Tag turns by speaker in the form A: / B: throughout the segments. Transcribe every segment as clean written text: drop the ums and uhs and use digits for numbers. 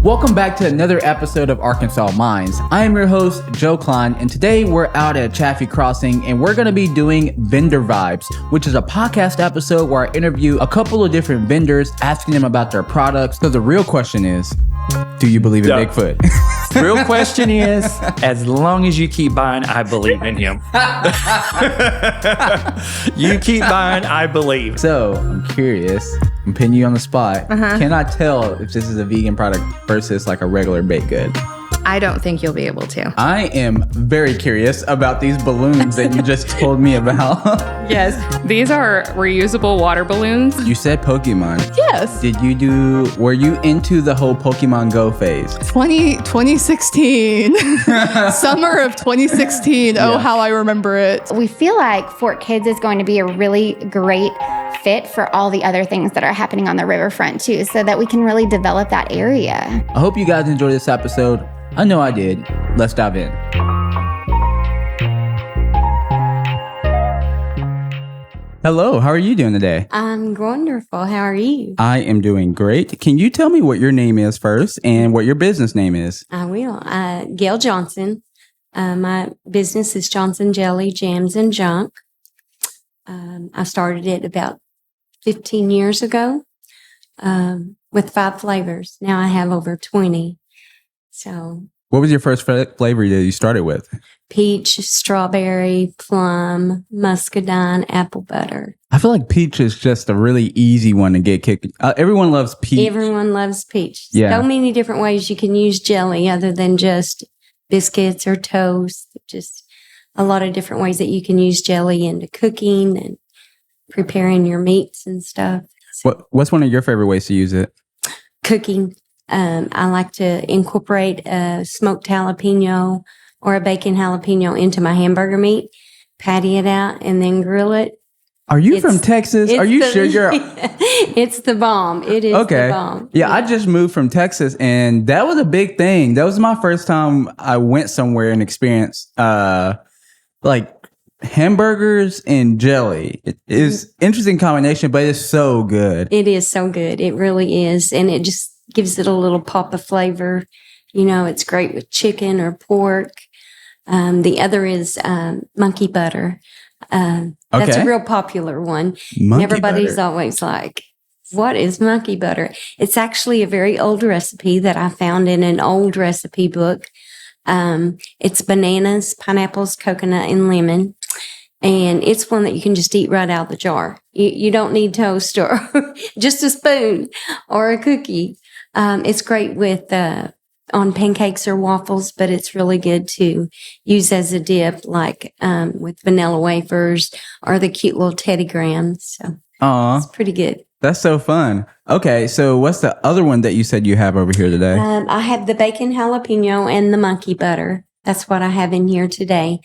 A: Welcome back to another episode of Arkansas Minds. I am your host, Joe Cline, and today we're out at Chaffee Crossing and we're going to be doing Vendor Vibes, which is a podcast episode where I interview a couple of different vendors, asking them about their products. So the real question is, do you believe in Bigfoot?
B: Real question is, as long as you keep buying, I believe in him. You keep buying, I believe.
A: So I'm curious, I'm putting you on the spot. Can I tell if this is a vegan product versus like a regular baked good?
C: I don't think you'll be able to.
A: I am very curious about these balloons that you just told me about.
C: Yes, these are reusable water balloons.
A: You said Pokemon.
C: Yes.
A: Were you into the whole Pokemon Go phase?
D: 2016. Summer of 2016.
A: Yeah.
D: Oh, how I remember it.
E: We feel like Fort Kids is going to be a really great fit for all the other things that are happening on the riverfront too, so that we can really develop that area.
A: I hope you guys enjoyed this episode. I know I did. Let's dive in. Hello, how are you doing today?
F: I'm wonderful. How are you?
A: I am doing great. Can you tell me what your name is first and what your business name is?
F: I will. Gail Johnson. My business is Johnson Jelly, Jams, and Junk. I started it about 15 years ago with 5 flavors. Now I have over 20. So,
A: what was your first flavor that you started with?
F: Peach, strawberry, plum, muscadine, apple butter.
A: I feel like peach is just a really easy one to get kicked. Everyone loves peach.
F: Everyone loves peach.
A: Yeah.
F: So many different ways you can use jelly other than just biscuits or toast. Just a lot of different ways that you can use jelly into cooking and preparing your meats and stuff. So,
A: What's one of your favorite ways to use it?
F: cooking. I like to incorporate a smoked jalapeno or a bacon jalapeno into my hamburger meat, patty it out, and then grill it.
A: Are you from Texas? Are you sure you're...
F: It's the bomb. It is the bomb.
A: Yeah, I just moved from Texas, and that was a big thing. That was my first time I went somewhere and experienced like hamburgers and jelly. It is interesting combination, but it's so good.
F: It is so good. It really is. And it just gives it a little pop of flavor. You know, it's great with chicken or pork. The other is monkey butter. That's a real popular one. Everybody's always like, what is monkey butter? It's actually a very old recipe that I found in an old recipe book. It's bananas, pineapples, coconut, and lemon. And it's one that you can just eat right out of the jar. You don't need toast or just a spoon or a cookie. It's great with on pancakes or waffles, but it's really good to use as a dip, like with vanilla wafers or the cute little Teddy Grahams. So it's pretty good.
A: That's so fun. Okay, so what's the other one that you said you have over here today?
F: I have the bacon jalapeno and the monkey butter. That's what I have in here today.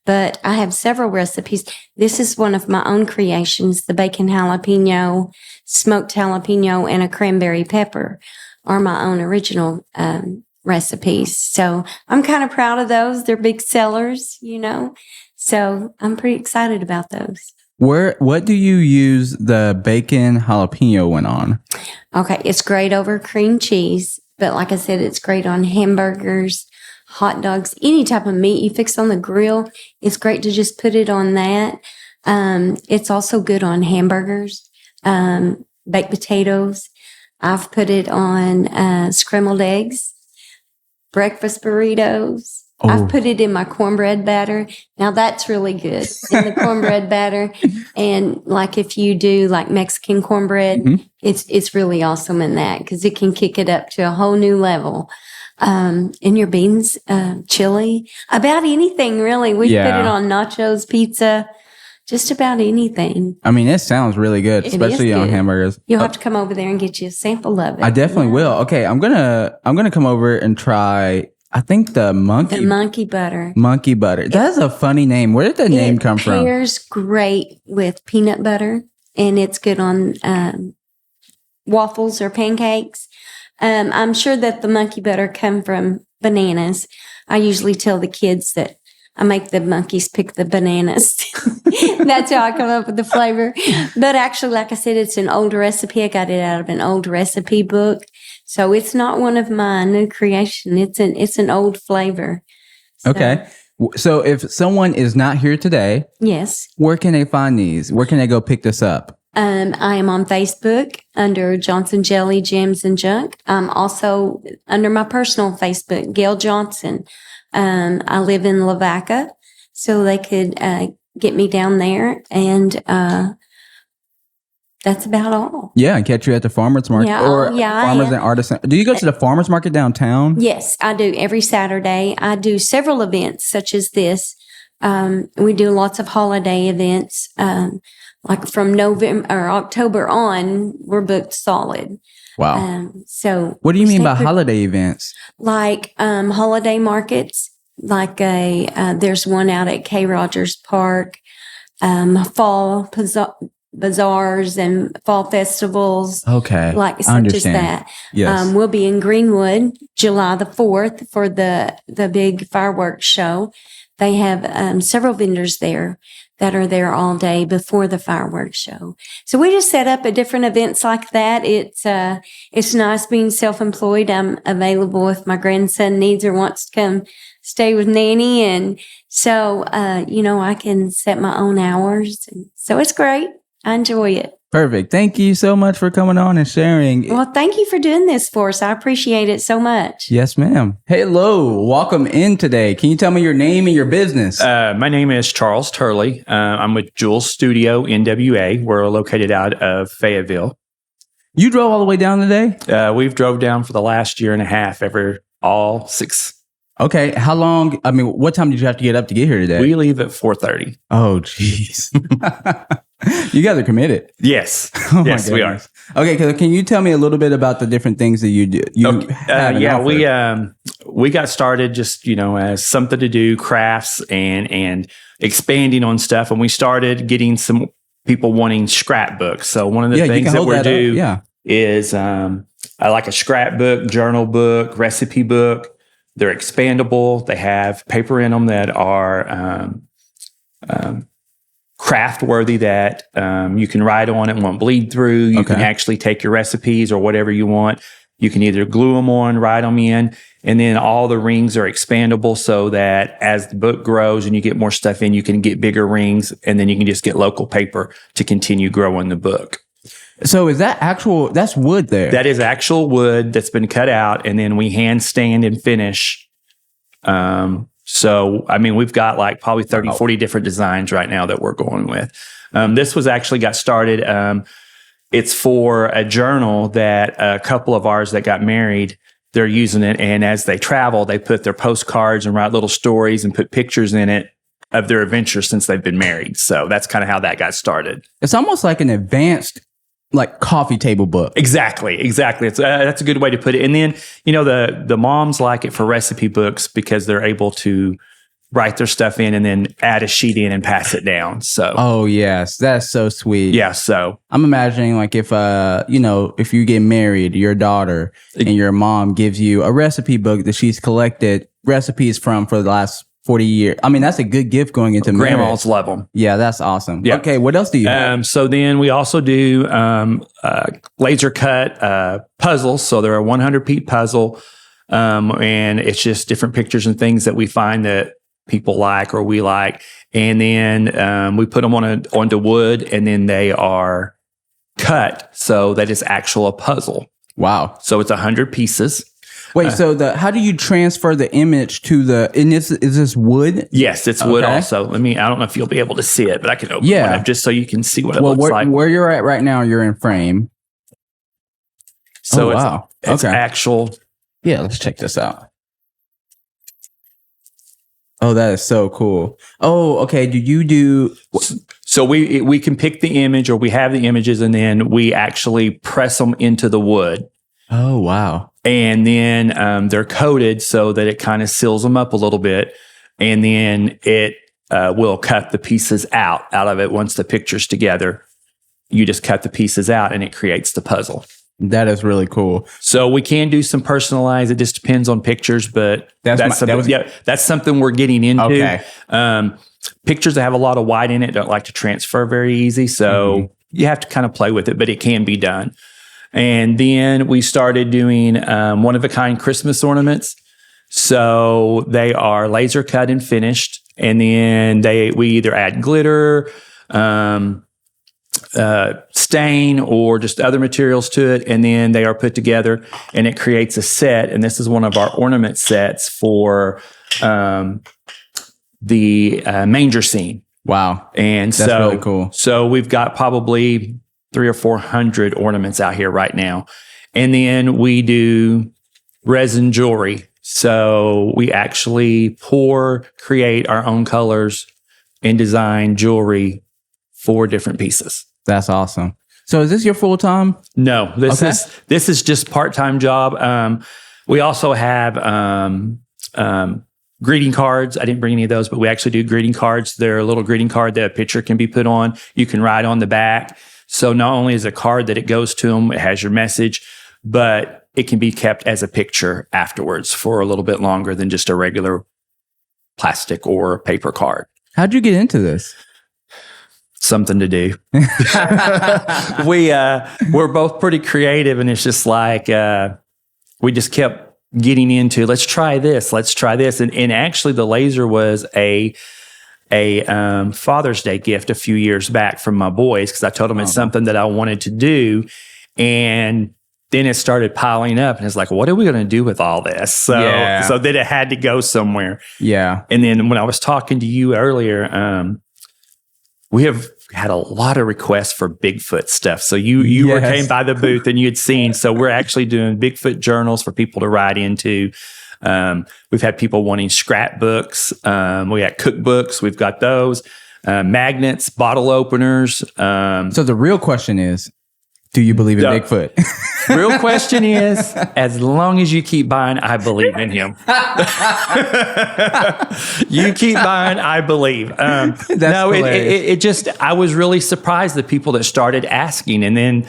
F: But I have several recipes. This is one of my own creations. The bacon jalapeno, smoked jalapeno, and a cranberry pepper are my own original recipes. So I'm kind of proud of those. They're big sellers, you know. So I'm pretty excited about those.
A: What do you use the bacon jalapeno one on?
F: Okay, it's great over cream cheese, but like I said, it's great on hamburgers, hot dogs, any type of meat you fix on the grill. It's great to just put it on that. It's also good on hamburgers, baked potatoes. I've put it on scrambled eggs, breakfast burritos.
A: Oh.
F: I've put it in my cornbread batter. Now that's really good in the cornbread batter. And like if you do like Mexican cornbread, it's really awesome in that because it can kick it up to a whole new level. In your beans, chili, about anything really. We put it on nachos, pizza, just about anything.
A: I mean, it sounds really good, especially on hamburgers.
F: You'll have to come over there and get you a sample of it.
A: I definitely will. Okay, I'm gonna come over and try. I think the monkey
F: butter.
A: Monkey butter. That's a funny name. Where did the name come from?
F: It pairs great with peanut butter, and it's good on waffles or pancakes. I'm sure that the monkey butter come from bananas. I usually tell the kids that I make the monkeys pick the bananas. That's how I come up with the flavor. But actually, like I said, it's an old recipe. I got it out of an old recipe book. So it's not one of my new creation. It's an old flavor. So,
A: Okay. So if someone is not here today,
F: yes.
A: where can they find these? Where can they go pick this up?
F: I am on Facebook under Johnson Jelly, Gems, and Junk. I'm also under my personal Facebook, Gail Johnson. I live in Lavaca, so they could get me down there, and that's about all.
A: Yeah, and catch you at the farmers market
F: Yeah,
A: or
F: yeah,
A: farmers
F: I
A: and artisans. Do you go to the farmers market downtown?
F: Yes, I do every Saturday. I do several events such as this. We do lots of holiday events. Like from November or October on, we're booked solid.
A: Wow.
F: So
A: What do you mean by
F: holiday?
A: holiday events?
F: Like holiday markets, like there's one out at K. Rogers Park, fall bazaars and fall festivals,
A: Okay.
F: like
A: I
F: such as
A: understand.
F: that.
A: Yes.
F: We'll be in Greenwood July the 4th for the big fireworks show. They have several vendors there that are there all day before the fireworks show. So we just set up at different events like that. It's nice being self-employed. I'm available if my grandson needs or wants to come stay with Nanny. And so, I can set my own hours. And so it's great. I enjoy it.
A: Perfect. Thank you so much for coming on and sharing.
F: Well, thank you for doing this for us. I appreciate it so much.
A: Yes, ma'am. Hello. Welcome in today. Can you tell me your name and your business?
B: My name is Charles Turley. I'm with Jules Studio NWA. We're located out of Fayetteville.
A: You drove all the way down today?
B: We've drove down for the last year and a half, all 6.
A: Okay. How long? I mean, what time did you have to get up to get here today?
B: We leave at 4:30.
A: Oh, jeez. You guys are committed.
B: Yes.
A: Oh,
B: Yes,
A: my
B: we are.
A: goodness. Okay. Can you tell me a little bit about the different things that you do?
B: We got started just, as something to do, crafts and expanding on stuff. And we started getting some people wanting scrapbooks. So one of the things that we do is I like a scrapbook, journal book, recipe book. They're expandable. They have paper in them that are craft worthy, that you can write on it and won't bleed through. You can actually take your recipes or whatever you want. You can either glue them on, write them in, and then all the rings are expandable so that as the book grows and you get more stuff in, you can get bigger rings, and then you can just get local paper to continue growing the book.
A: So is that that's wood there?
B: That is actual wood that's been cut out, and then we hand stand and finish. So, I mean, we've got like probably 30, 40 different designs right now that we're going with. This was actually got started. It's for a journal that a couple of ours that got married, they're using it. And as they travel, they put their postcards and write little stories and put pictures in it of their adventures since they've been married. So that's kind of how that got started.
A: It's almost like an advanced coffee table book.
B: Exactly. It's that's a good way to put it. And then, the moms like it for recipe books because they're able to write their stuff in and then add a sheet in and pass it down. So,
A: oh yes, that's so sweet.
B: Yeah. So
A: I'm imagining if you get married, your daughter and your mom gives you a recipe book that she's collected recipes from for the last 40 years. I mean, that's a good gift going into marriage.
B: grandmas love them.
A: Yeah, that's awesome.
B: Yeah.
A: Okay, what else do you have?
B: So then we also do laser cut puzzles. So they're a 100-piece puzzle. And it's just different pictures and things that we find that people like or we like. And then we put them onto wood, and then they are cut so that it's actual a puzzle.
A: Wow.
B: So it's 100 pieces.
A: Wait, so how do you transfer the image to is this wood?
B: Yes, it's wood also. I don't know if you'll be able to see it, but I can open one up just so you can see what it looks like.
A: Where you're at right now, you're in frame.
B: So
A: wow.
B: It's actual.
A: Yeah, let's check this out. Oh, that is so cool. Oh, okay. Do you do...
B: So we can pick the image, or we have the images, and then we actually press them into the wood.
A: Oh, wow.
B: And then they're coated so that it kind of seals them up a little bit. And then it will cut the pieces out of it once the picture's together. You just cut the pieces out and it creates the puzzle.
A: That is really cool.
B: So we can do some personalized. It just depends on pictures, but that's something we're getting into.
A: Okay.
B: pictures that have a lot of white in it don't like to transfer very easy. So you have to kind of play with it, but it can be done. And then we started doing one-of-a-kind Christmas ornaments. So they are laser cut and finished. And then we either add glitter, stain, or just other materials to it. And then they are put together and it creates a set. And this is one of our ornament sets for the manger scene.
A: Wow.
B: And
A: that's really cool.
B: So we've got probably 300 or 400 ornaments out here right now. And then we do resin jewelry. So we actually create our own colors and design jewelry for different pieces.
A: That's awesome. So is this your full time?
B: No, this is just part-time job. We also have greeting cards. I didn't bring any of those, but we actually do greeting cards. They're a little greeting card that a picture can be put on. You can write on the back. So not only is a card that it goes to them, it has your message, but it can be kept as a picture afterwards for a little bit longer than just a regular plastic or paper card.
A: How'd you get into this?
B: Something to do. We're both pretty creative, and it's just like we just kept getting into let's try this. And actually the laser was a Father's Day gift a few years back from my boys, because I told them it's something that I wanted to do. And then it started piling up, and it's like, what are we going to do with all this? So then it had to go somewhere.
A: Yeah.
B: And then when I was talking to you earlier, we have had a lot of requests for Bigfoot stuff. So you came by the booth and you had seen. So we're actually doing Bigfoot journals for people to write into. We've had people wanting scrapbooks. We got cookbooks. We've got those. Magnets, bottle openers.
A: So the real question is, do you believe in Bigfoot?
B: Real question is, as long as you keep buying, I believe in him. You keep buying, I believe. It just, I was really surprised the people that started asking. And then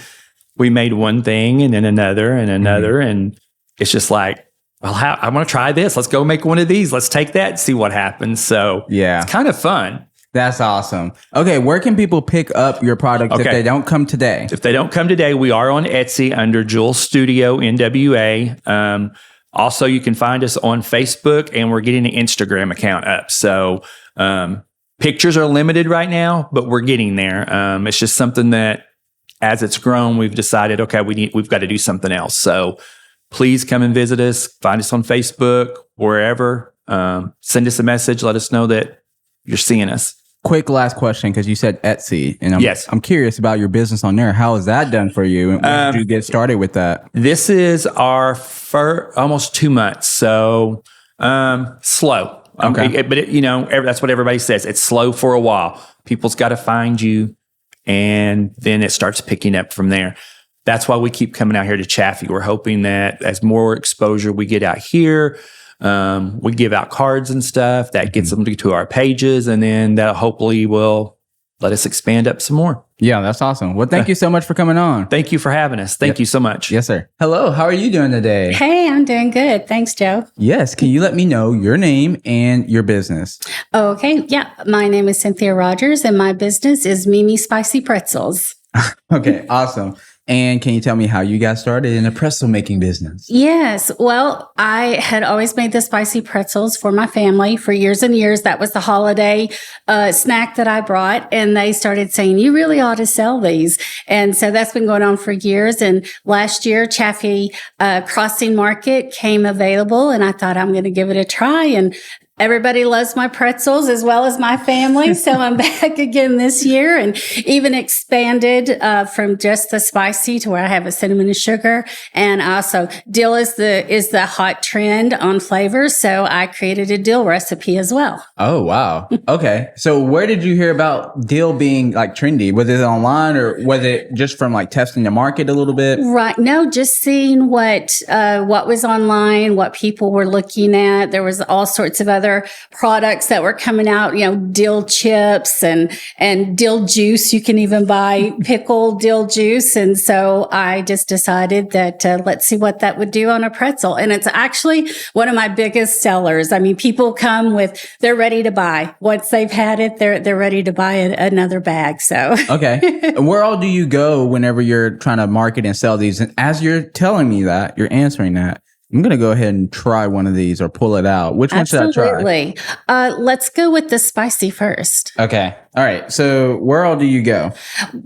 B: we made one thing and then another and another. And it's just like, well, I want to try this. Let's go make one of these. Let's take that and see what happens. So it's kind of fun.
A: That's awesome. Okay, where can people pick up your product if they don't come today?
B: If they don't come today, we are on Etsy under Jewel Studio NWA. Also, you can find us on Facebook, and we're getting an Instagram account up. So pictures are limited right now, but we're getting there. It's just something that, as it's grown, we've decided, okay, we've got to do something else. So please come and visit us. Find us on Facebook, wherever. Send us a message. Let us know that you're seeing us.
A: Quick last question, because you said Etsy, and I'm curious about your business on there. How is that done for you? And when did you get started with that?
B: This is our almost 2 months, so slow.
A: Okay,
B: but that's what everybody says. It's slow for a while. People's got to find you, and then it starts picking up from there. That's why we keep coming out here to Chaffee. We're hoping that as more exposure we get out here, we give out cards and stuff that gets them to our pages, and then that hopefully will let us expand up some more.
A: Yeah, that's awesome. Well, thank you so much for coming on.
B: Thank you for having us. Thank you so much.
A: Yes, sir. Hello, how are you doing today?
G: Hey, I'm doing good. Thanks, Joe.
A: Yes, can you let me know your name and your business?
G: Okay, yeah. My name is Cynthia Rogers, and my business is Mimi Spicy Pretzels.
A: Okay, awesome. And can you tell me how you got started in a pretzel making business?
G: Yes. Well, I had always made the spicy pretzels for my family for years and years. That was the holiday snack that I brought. And they started saying, you really ought to sell these. And so that's been going on for years. And last year, Chaffee Crossing Market came available, and I thought I'm going to give it a try. And everybody loves my pretzels as well as my family. So I'm back again this year, and even expanded from just the spicy to where I have a cinnamon and sugar. And also dill is the hot trend on flavors. So I created a dill recipe as well.
A: Oh, wow. Okay. So where did you hear about dill being like trendy? Was it online, or was it just from like testing the market a little bit?
G: Right. No, just seeing what was online, what people were looking at. There was all sorts of other other products that were coming out, dill chips and dill juice. You can even buy pickled dill juice. And so I just decided that let's see what that would do on a pretzel. And it's actually one of my biggest sellers. I mean, people come they're ready to buy. Once they've had it, they're ready to buy another bag. So,
A: okay. And where all do you go whenever you're trying to market and sell these? And as you're telling me that, you're answering that, I'm going to go ahead and try one of these or pull it out. Which one should I try?
G: Absolutely. Let's go with the spicy first.
A: Okay. All right. So where all do you go?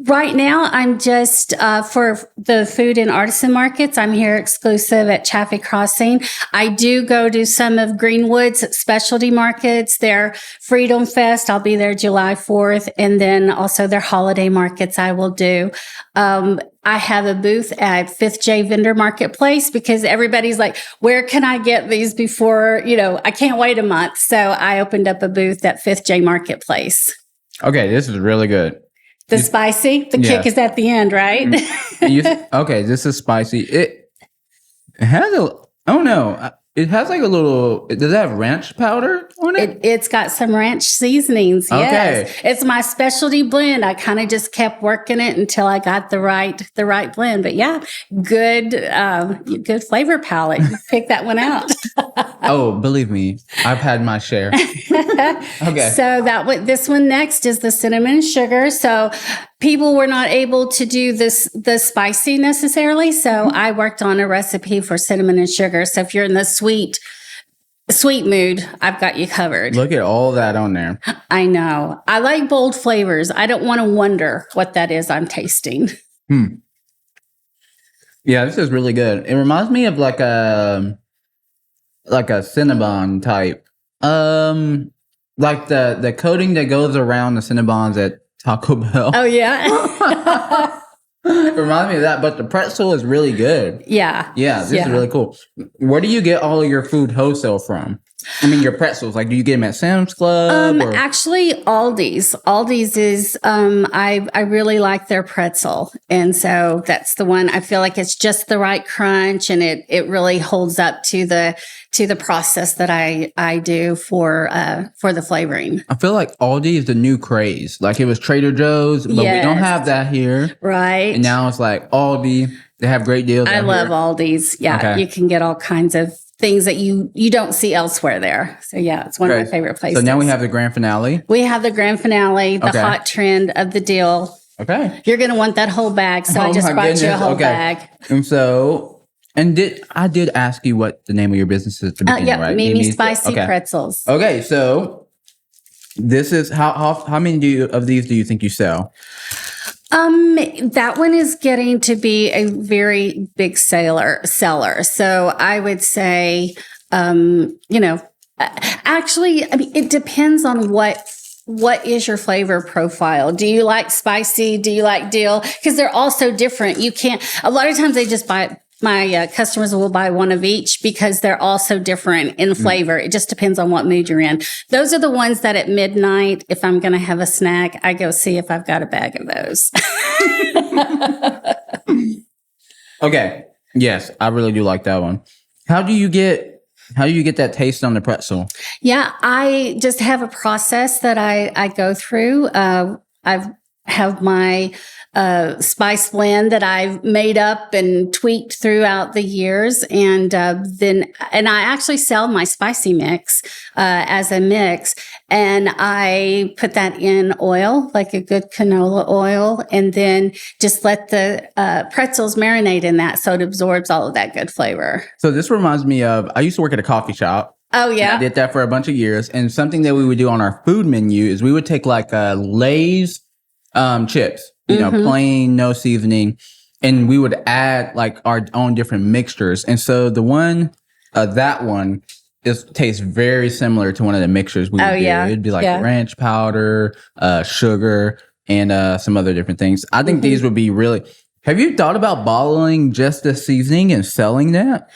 G: Right now, I'm just for the food and artisan markets. I'm here exclusive at Chaffee Crossing. I do go to some of Greenwood's specialty markets. Their Freedom Fest, I'll be there July 4th. And then also their holiday markets I will do. I have a booth at 5th J Vendor Marketplace because everybody's like, where can I get these before, I can't wait a month. So I opened up a booth at 5th J Marketplace.
A: Okay. This is really good.
G: The spicy, the kick is at the end, right?
A: Okay. This is spicy. It has it has like a little, does it have ranch powder on it?
G: It's got some ranch seasonings. Yes.
A: Okay.
G: It's my specialty blend. I kind of just kept working it until I got the right blend. But yeah, good flavor palette. You pick that one out.
A: Oh, believe me, I've had my share. Okay.
G: So this one next is the cinnamon sugar. So people were not able to do the spicy necessarily. So I worked on a recipe for cinnamon and sugar. So if you're in the sweet mood, I've got you covered.
A: Look at all that on there.
G: I know. I like bold flavors. I don't want to wonder what that is I'm tasting.
A: Yeah, this is really good. It reminds me of like a Cinnabon type. Like the coating that goes around the Cinnabons at Taco Bell.
G: Oh, yeah.
A: It reminds me of that, but the pretzel is really good.
G: Yeah.
A: Yeah, this is really cool. Where do you get all of your food wholesale from? I mean, your pretzels, like, do you get them at Sam's Club?
G: Actually, Aldi's. Aldi's is, I really like their pretzel. And so that's the one. I feel like it's just the right crunch and it really holds up to the process that I do for the flavoring.
A: I feel like Aldi is the new craze. Like it was Trader Joe's, but we don't have that here.
G: Right.
A: And now it's like Aldi. They have great deals.
G: I love Aldi's. Yeah.
A: Okay.
G: You can get all kinds of things that you don't see elsewhere there. So yeah, it's one of my favorite places.
A: So now we have the grand finale.
G: We have the grand finale, the hot trend of the deal.
A: Okay.
G: You're going to want that whole bag. So I just brought you a whole bag.
A: And so, I did ask you what the name of your business is at the beginning, right?
G: Mimi Spicy Pretzels.
A: Okay. So this is how many of these do you think you sell?
G: That one is getting to be a very big seller. So I would say, actually, I mean, it depends on what is your flavor profile. Do you like spicy? Do you like dill? Because they're all so different. A lot of times they just buy, my customers will buy one of each because they're all so different in flavor. It just depends on what mood you're in. Those are the ones that at midnight, if I'm going to have a snack, I go see if I've got a bag of those.
A: Okay. Yes, I really do like that one. How do you get that taste on the pretzel?
G: Yeah, I just have a process that I go through. I have my spice blend that I've made up and tweaked throughout the years. And I actually sell my spicy mix as a mix. And I put that in oil, like a good canola oil, and then just let the pretzels marinate in that so it absorbs all of that good flavor.
A: So this reminds me of, I used to work at a coffee shop.
G: Oh, yeah.
A: I did that for a bunch of years. And something that we would do on our food menu is we would take like Lay's chips, plain, no seasoning. And we would add like our own different mixtures. And so the one, that one tastes very similar to one of the mixtures we would do. It'd be like ranch powder, sugar, and some other different things. I think these would be really... Have you thought about bottling just the seasoning and selling that?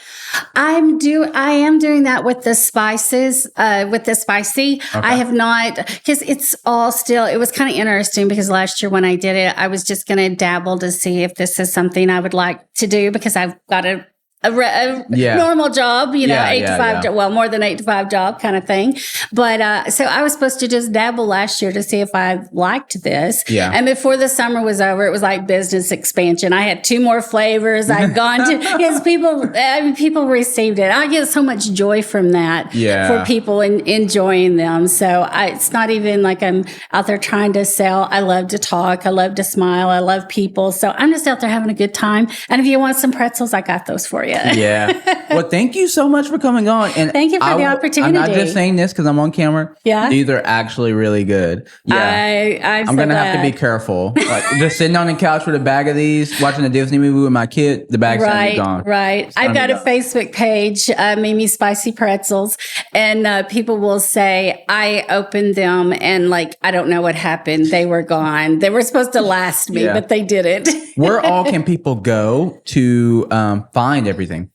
G: I am doing that with the spices, with the spicy. Okay. I have not, because it was kind of interesting because last year when I did it, I was just going to dabble to see if this is something I would like to do because I've got a normal job, you know,
A: Yeah,
G: 8 to 5,
A: yeah.
G: well, more than 8 to 5 job kind of thing. But, so I was supposed to just dabble last year to see if I liked this.
A: Yeah.
G: And before the summer was over, it was like business expansion. I had 2 more flavors. I'd gone to, yes, people received it. I get so much joy from that for people enjoying them. So it's not even like I'm out there trying to sell. I love to talk. I love to smile. I love people. So I'm just out there having a good time. And if you want some pretzels, I got those for you.
A: Yeah. Well, thank you so much for coming on. And
G: Thank you for the opportunity.
A: I'm not just saying this because I'm on camera.
G: Yeah.
A: These are actually really good. Yeah. I'm going to have to be careful. Like just sitting on the couch with a bag of these, watching a Disney movie with my kid, the bag's going to be gone.
G: Right. I've got a Facebook page, Mimi Spicy Pretzels, and people will say, I opened them and like, I don't know what happened. They were gone. They were supposed to last me, but they didn't.
A: Where all can people go to find everything?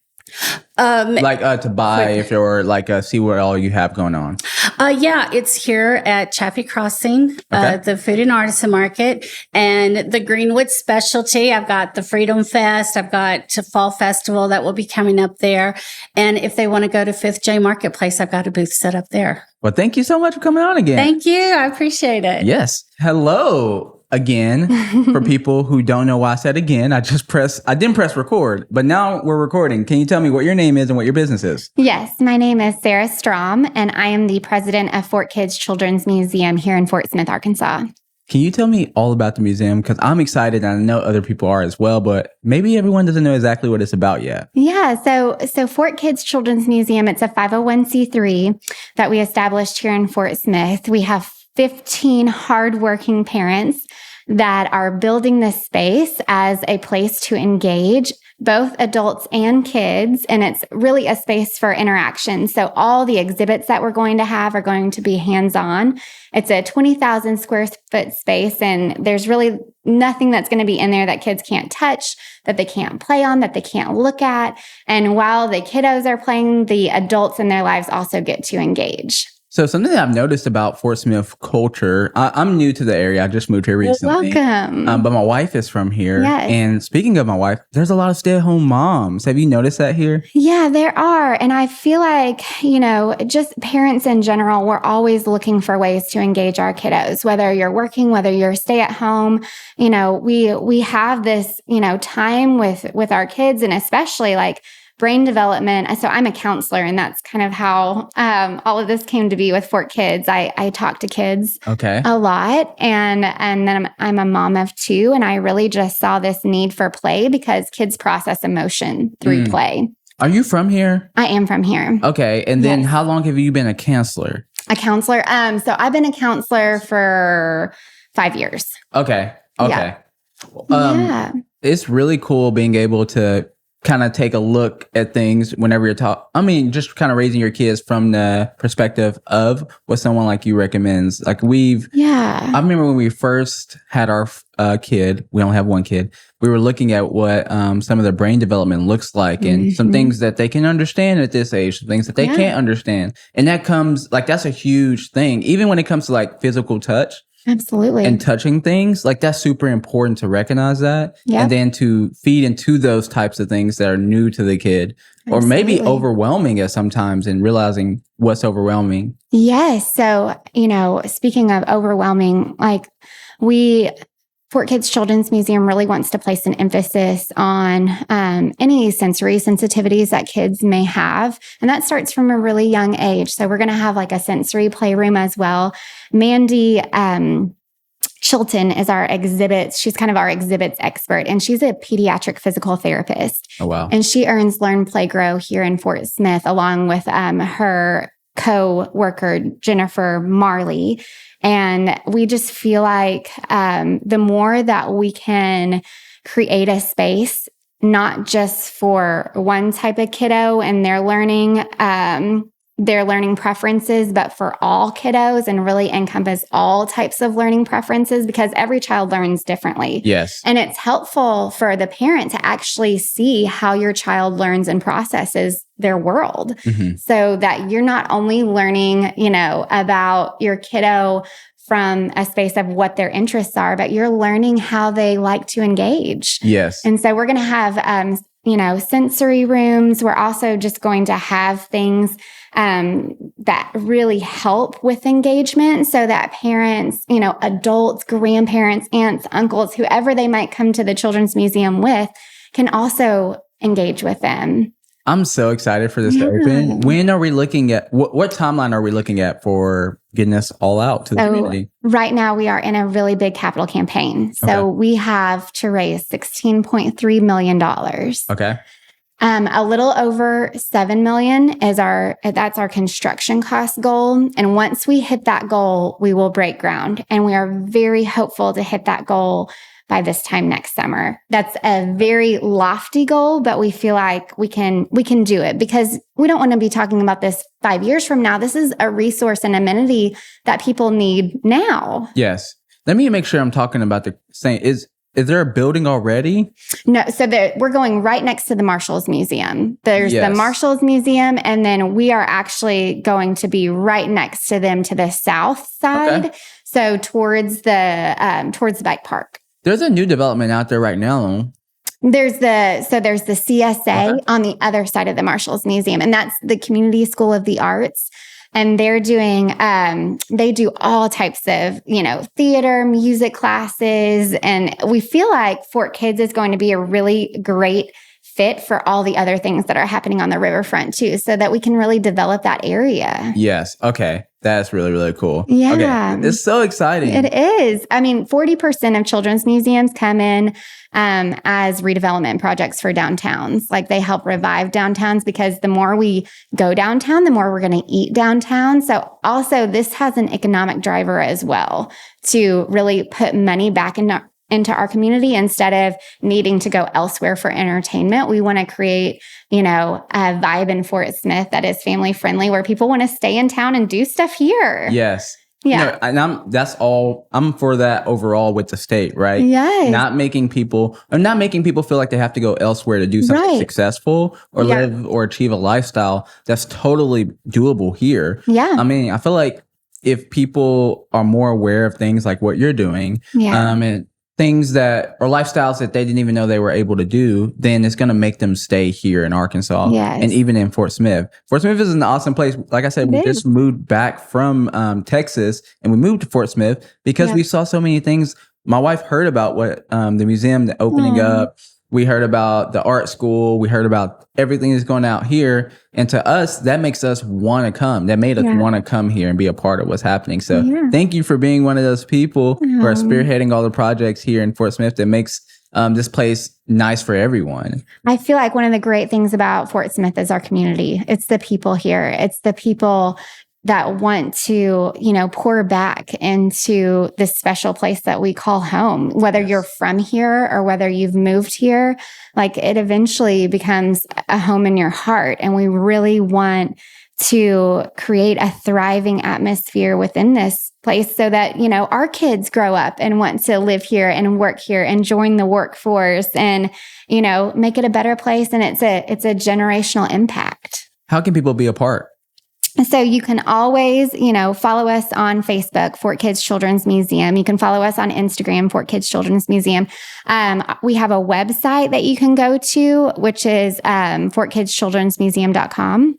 A: To buy if or see what all you have going on.
G: It's here at Chaffee Crossing, the Food and Artisan Market, and the Greenwood Specialty. I've got the Freedom Fest. I've got the Fall Festival that will be coming up there. And if they want to go to 5th J Marketplace, I've got a booth set up there.
A: Well, thank you so much for coming on again.
G: Thank you. I appreciate it.
A: Yes. Hello again. For people who don't know why I said again, I didn't press record, but now we're recording. Can you tell me what your name is and what your business is?
E: Yes, my name is Sarah Strom, and I am the president of Fort Kids Children's Museum here in Fort Smith, Arkansas.
A: Can you tell me all about the museum? Because I'm excited and I know other people are as well, but maybe everyone doesn't know exactly what it's about yet.
E: Yeah, so Fort Kids Children's Museum, it's a 501c3 that we established here in Fort Smith. We have 15 hardworking parents that are building this space as a place to engage both adults and kids. And it's really a space for interaction. So all the exhibits that we're going to have are going to be hands-on. It's a 20,000 square foot space, and there's really nothing that's going to be in there that kids can't touch, that they can't play on, that they can't look at. And while the kiddos are playing, the adults in their lives also get to engage.
A: So something that I've noticed about Fort Smith culture, I'm new to the area. I just moved here recently.
E: Welcome.
A: But my wife is from here.
E: Yes.
A: And speaking of my wife, there's a lot of stay-at-home moms. Have you noticed that here?
E: Yeah, there are. And I feel like, just parents in general, we're always looking for ways to engage our kiddos, whether you're working, whether you're stay at home. We have this, time with our kids, and especially like brain development. So I'm a counselor, and that's kind of how all of this came to be with Fort Kids. I talk to kids a lot, and then I'm a mom of 2, and I really just saw this need for play because kids process emotion through play.
A: Are you from here?
E: I am from here.
A: Okay, and then how long have you been a counselor?
E: A counselor. So I've been a counselor for 5 years.
A: Okay.
E: Yeah.
A: It's really cool being able to kind of take a look at things whenever you're just kind of raising your kids from the perspective of what someone like you recommends. Like I remember when we first had our kid, we only have one kid, we were looking at what some of their brain development looks like and some things that they can understand at this age, some things that they can't understand. And that's a huge thing. Even when it comes to like physical touch.
E: Absolutely.
A: And touching things, like that's super important to recognize that. Yep. And then to feed into those types of things that are new to the kid. Absolutely. Or maybe overwhelming at sometimes, and realizing what's overwhelming.
E: Yes. So, speaking of overwhelming, Fort Kids Children's Museum really wants to place an emphasis on any sensory sensitivities that kids may have. And that starts from a really young age. So we're going to have like a sensory playroom as well. Mandy Chilton is our exhibits. She's kind of our exhibits expert, and she's a pediatric physical therapist.
A: Oh, wow.
E: And she earns Learn, Play, Grow here in Fort Smith, along with her co-worker, Jennifer Marley. And we just feel like the more that we can create a space, not just for one type of kiddo and their learning preferences, but for all kiddos, and really encompass all types of learning preferences, because every child learns differently.
A: Yes. And
E: it's helpful for the parent to actually see how your child learns and processes their world, so that you're not only learning, about your kiddo from a space of what their interests are, but you're learning how they like to engage.
A: Yes.
E: And so we're going to have sensory rooms. We're also just going to have things that really help with engagement so that parents, adults, grandparents, aunts, uncles, whoever they might come to the Children's Museum with can also engage with them.
A: I'm so excited for this to open. When are we looking at, what timeline are we looking at for getting this all out to the community?
E: Right now we are in a really big capital campaign. So we have to raise $16.3 million.
A: Okay.
E: A little over 7 million is that's our construction cost goal. And once we hit that goal, we will break ground. And we are very hopeful to hit that goal by this time next summer. That's a very lofty goal, but we feel like we can do it because we don't want to be talking about this 5 years from now. This is a resource and amenity that people need now.
A: Yes. Let me make sure I'm talking about the same. Is there a building already?
E: No. So we're going right next to the Marshall's Museum. There's the Marshall's Museum, and then we are actually going to be right next to them to the south side. Okay. So towards the bike park.
A: There's a new development out there right now.
E: There's the CSA on the other side of the Marshall's Museum, and that's the Community School of the Arts. And they're doing, they do all types of, theater, music classes. And we feel like Fort Kids is going to be a really great fit for all the other things that are happening on the riverfront too, so that we can really develop that area.
A: Yes. Okay. That's really, really cool.
E: Yeah.
A: Okay. It's so exciting.
E: It is. 40% of children's museums come in as redevelopment projects for downtowns. Like they help revive downtowns because the more we go downtown, the more we're going to eat downtown. So also this has an economic driver as well to really put money back into our community instead of needing to go elsewhere for entertainment. We want to create, a vibe in Fort Smith that is family friendly where people want to stay in town and do stuff here.
A: Yes.
E: Yeah.
A: And I'm for that overall with the state, right?
E: Yes.
A: Not making people feel like they have to go elsewhere to do something successful or live or achieve a lifestyle that's totally doable here.
E: Yeah.
A: I feel like if people are more aware of things like what you're doing, and things that or lifestyles that they didn't even know they were able to do, then it's going to make them stay here in Arkansas and even in Fort Smith. Fort Smith is an awesome place. Like I said, we just moved back from Texas and we moved to Fort Smith because we saw so many things. My wife heard about what the museum opening up. We heard about the art school. We heard about everything that's going out here. And to us, that makes us want to come. That made us want to come here and be a part of what's happening. So thank you for being one of those people who are spearheading all the projects here in Fort Smith that makes this place nice for everyone. I feel like one of the great things about Fort Smith is our community. It's the people here. It's the people that want to, pour back into this special place that we call home, whether you're from here or whether you've moved here, like it eventually becomes a home in your heart. And we really want to create a thriving atmosphere within this place so that, our kids grow up and want to live here and work here and join the workforce and, make it a better place. And it's a generational impact. How can people be a part? So you can always, follow us on Facebook, Fort Kids Children's Museum. You can follow us on Instagram, Fort Kids Children's Museum. We have a website that you can go to, which is fortkidschildrensmuseum.com.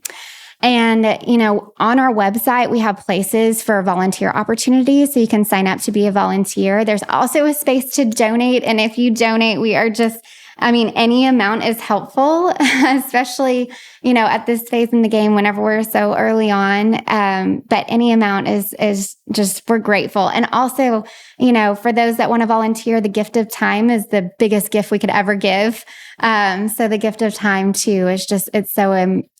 A: And, on our website, we have places for volunteer opportunities. So you can sign up to be a volunteer. There's also a space to donate. And if you donate, we are just, any amount is helpful, especially, at this phase in the game whenever we're so early on. But any amount is just, we're grateful. And also, for those that want to volunteer, the gift of time is the biggest gift we could ever give. So the gift of time too is just, it's so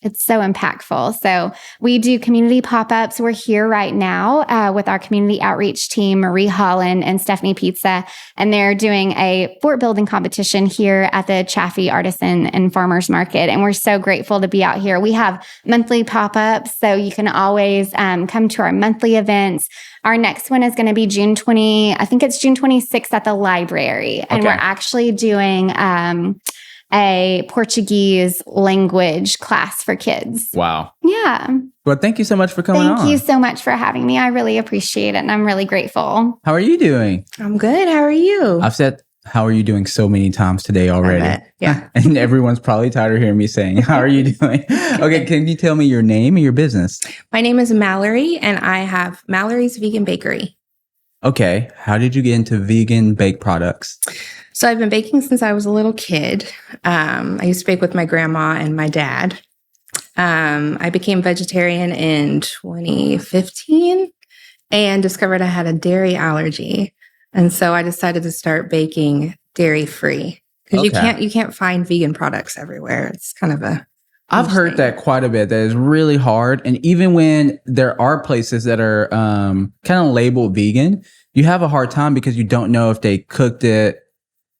A: impactful. So we do community pop-ups. We're here right now, with our community outreach team, Marie Holland and Stephanie Pizza, and they're doing a fort building competition here at the Chaffee Artisan and Farmers Market. And we're so grateful to be out here. We have monthly pop-ups, so you can always, come to our monthly events. Our next one is going to be June 26th at the library. And we're actually doing, a Portuguese language class for kids. Wow. Yeah. Well, thank you so much for coming on. Thank you so much for having me. I really appreciate it. And I'm really grateful. How are you doing?
H: I'm good. How are you?
A: I've said How are you doing so many times today already?
H: bet. Yeah.
A: And everyone's probably tired of hearing me saying, how are you doing? Okay, can you tell me your name and your business?
H: My name is Mallory, and I have Mallory's Vegan Bakery.
A: Okay, how did you get into vegan bake products?
H: So I've been baking since I was a little kid. I used to bake with my grandma and my dad. I became vegetarian in 2015 and discovered I had a dairy allergy. And so I decided to start baking dairy free because you can't find vegan products everywhere. It's kind of a
A: I've heard that quite a bit. That is really hard. And even when there are places that are kind of labeled vegan, you have a hard time because you don't know if they cooked it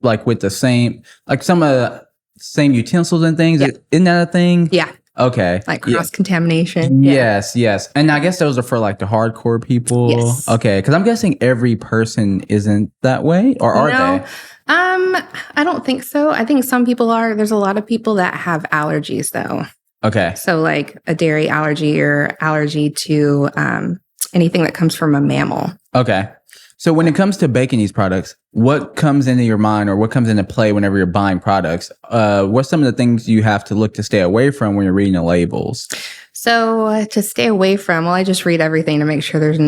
A: like with the same, like some of the same utensils and things.
H: Yeah.
A: Isn't that a thing?
H: Yeah.
A: Okay.
H: Like cross-contamination. Yeah.
A: Yes. And I guess those are for like the hardcore people.
H: Yes.
A: Okay. Because I'm guessing every person isn't that way, or are they?
H: I don't think so. I think some people are. There's a lot of people that have allergies though.
A: Okay.
H: So like a dairy allergy or allergy to anything that comes from a mammal.
A: Okay. So when it comes to baking these products, what comes into your mind or what comes into play whenever you're buying products? What's some of the things you have to look to stay away from when you're reading the labels?
H: So to stay away from, well, I just read everything to make sure there's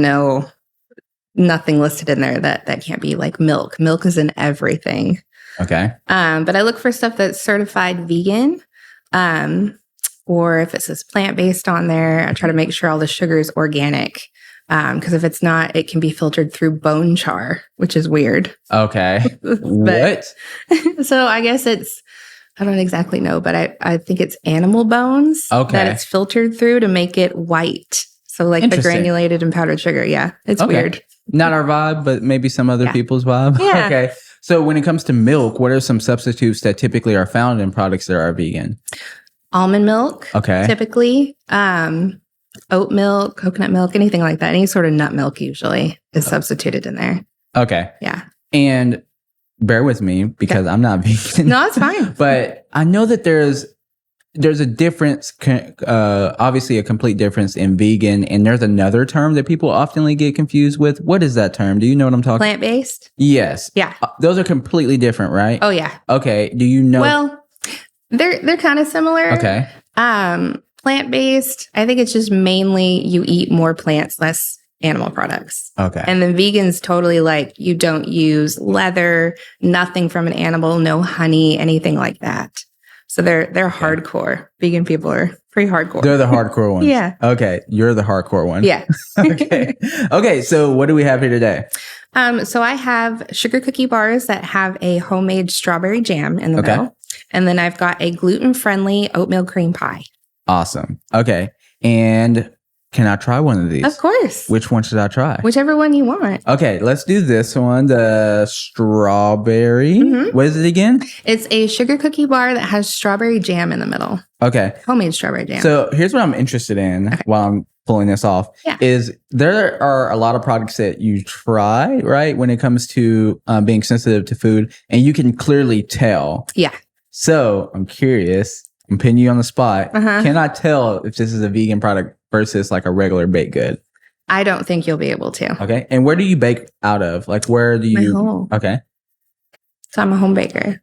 H: nothing listed in there that can't be like milk. Milk is in everything.
A: Okay.
H: But I look for stuff that's certified vegan. Or if it says plant-based on there, I try to make sure all the sugar is organic. Because if it's not, it can be filtered through bone char, which is weird.
A: Okay. What?
H: So I guess I don't exactly know, but I think it's animal bones that it's filtered through to make it white. So like the granulated and powdered sugar. Yeah, it's weird.
A: Not our vibe, but maybe some other people's vibe.
H: Yeah.
A: Okay. So when it comes to milk, what are some substitutes that typically are found in products that are vegan?
H: Almond milk.
A: Okay.
H: Typically. Oat milk, coconut milk, anything like that. Any sort of nut milk usually is substituted in there.
A: Okay.
H: Yeah.
A: And bear with me because I'm not vegan.
H: No, it's fine.
A: But I know that there's a difference, obviously a complete difference in vegan. And there's another term that people often get confused with. What is that term? Do you know what I'm talking about?
H: Plant-based?
A: Yes.
H: Yeah.
A: Those are completely different, right?
H: Oh, yeah.
A: Okay. Do you know?
H: Well, they're kind of similar.
A: Okay.
H: Plant-based, I think it's just mainly you eat more plants, less animal products.
A: Okay.
H: And then vegan's totally like you don't use leather, nothing from an animal, no honey, anything like that. So they're hardcore. Vegan people are pretty hardcore.
A: They're the hardcore ones.
H: Yeah.
A: Okay. You're the hardcore one.
H: Yeah.
A: Okay. Okay. So what do we have here today?
H: So I have sugar cookie bars that have a homemade strawberry jam in the middle. And then I've got a gluten-friendly oatmeal cream pie.
A: Awesome. Okay. And can I try one of these?
H: Of course.
A: Which one should I try?
H: Whichever one you want.
A: Okay, let's do this one. The strawberry.
H: Mm-hmm.
A: What is it again?
H: It's a sugar cookie bar that has strawberry jam in the middle.
A: Okay.
H: Homemade strawberry jam.
A: So here's what I'm interested in while I'm pulling this off.
H: Yeah.
A: Is there are a lot of products that you try, right? When it comes to being sensitive to food, and you can clearly tell.
H: Yeah.
A: So I'm curious. I'm putting you on the spot.
H: Uh-huh.
A: Can I tell if this is a vegan product versus like a regular baked good?
H: I don't think you'll be able to.
A: Okay. And where do you bake out of? Like, where do you?
H: My home.
A: Okay.
H: So I'm a home baker.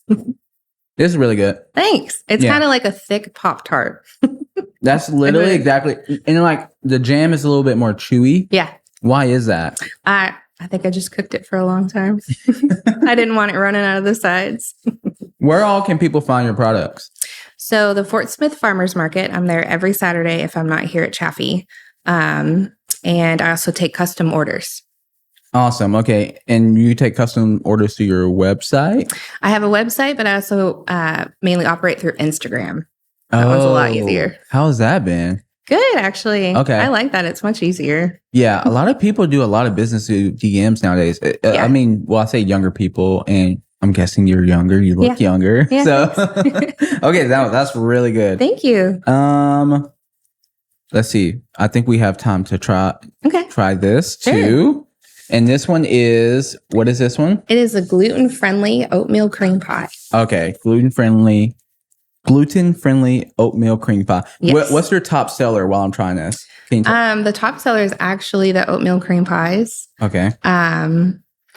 A: This is really good.
H: Thanks. It's kind of like a thick Pop-Tart.
A: That's literally exactly. And like the jam is a little bit more chewy.
H: Yeah.
A: Why is that?
H: I think I just cooked it for a long time. I didn't want it running out of the sides.
A: Where all can people find your products?
H: So the Fort Smith Farmers Market, I'm there every Saturday if I'm not here at Chaffee. And I also take custom orders.
A: Awesome. Okay. And you take custom orders through your website?
H: I have a website, but I also mainly operate through Instagram. That one's a lot easier.
A: How has that been?
H: Good, actually.
A: Okay.
H: I like that. It's much easier.
A: Yeah. A lot of people do a lot of business through DMs nowadays. I mean, well, I say younger people, and I'm guessing you're younger. You look younger.
H: Yeah,
A: so, okay. That's really good.
H: Thank you.
A: Let's see. I think we have time to try this
H: Sure.
A: too. And this one is, what is this one?
H: It is a gluten-friendly oatmeal cream pie.
A: Okay. Gluten-friendly oatmeal cream pie.
H: Yes.
A: What's your top seller while I'm trying this? Can you
H: The top seller is actually the oatmeal cream pies.
A: okay.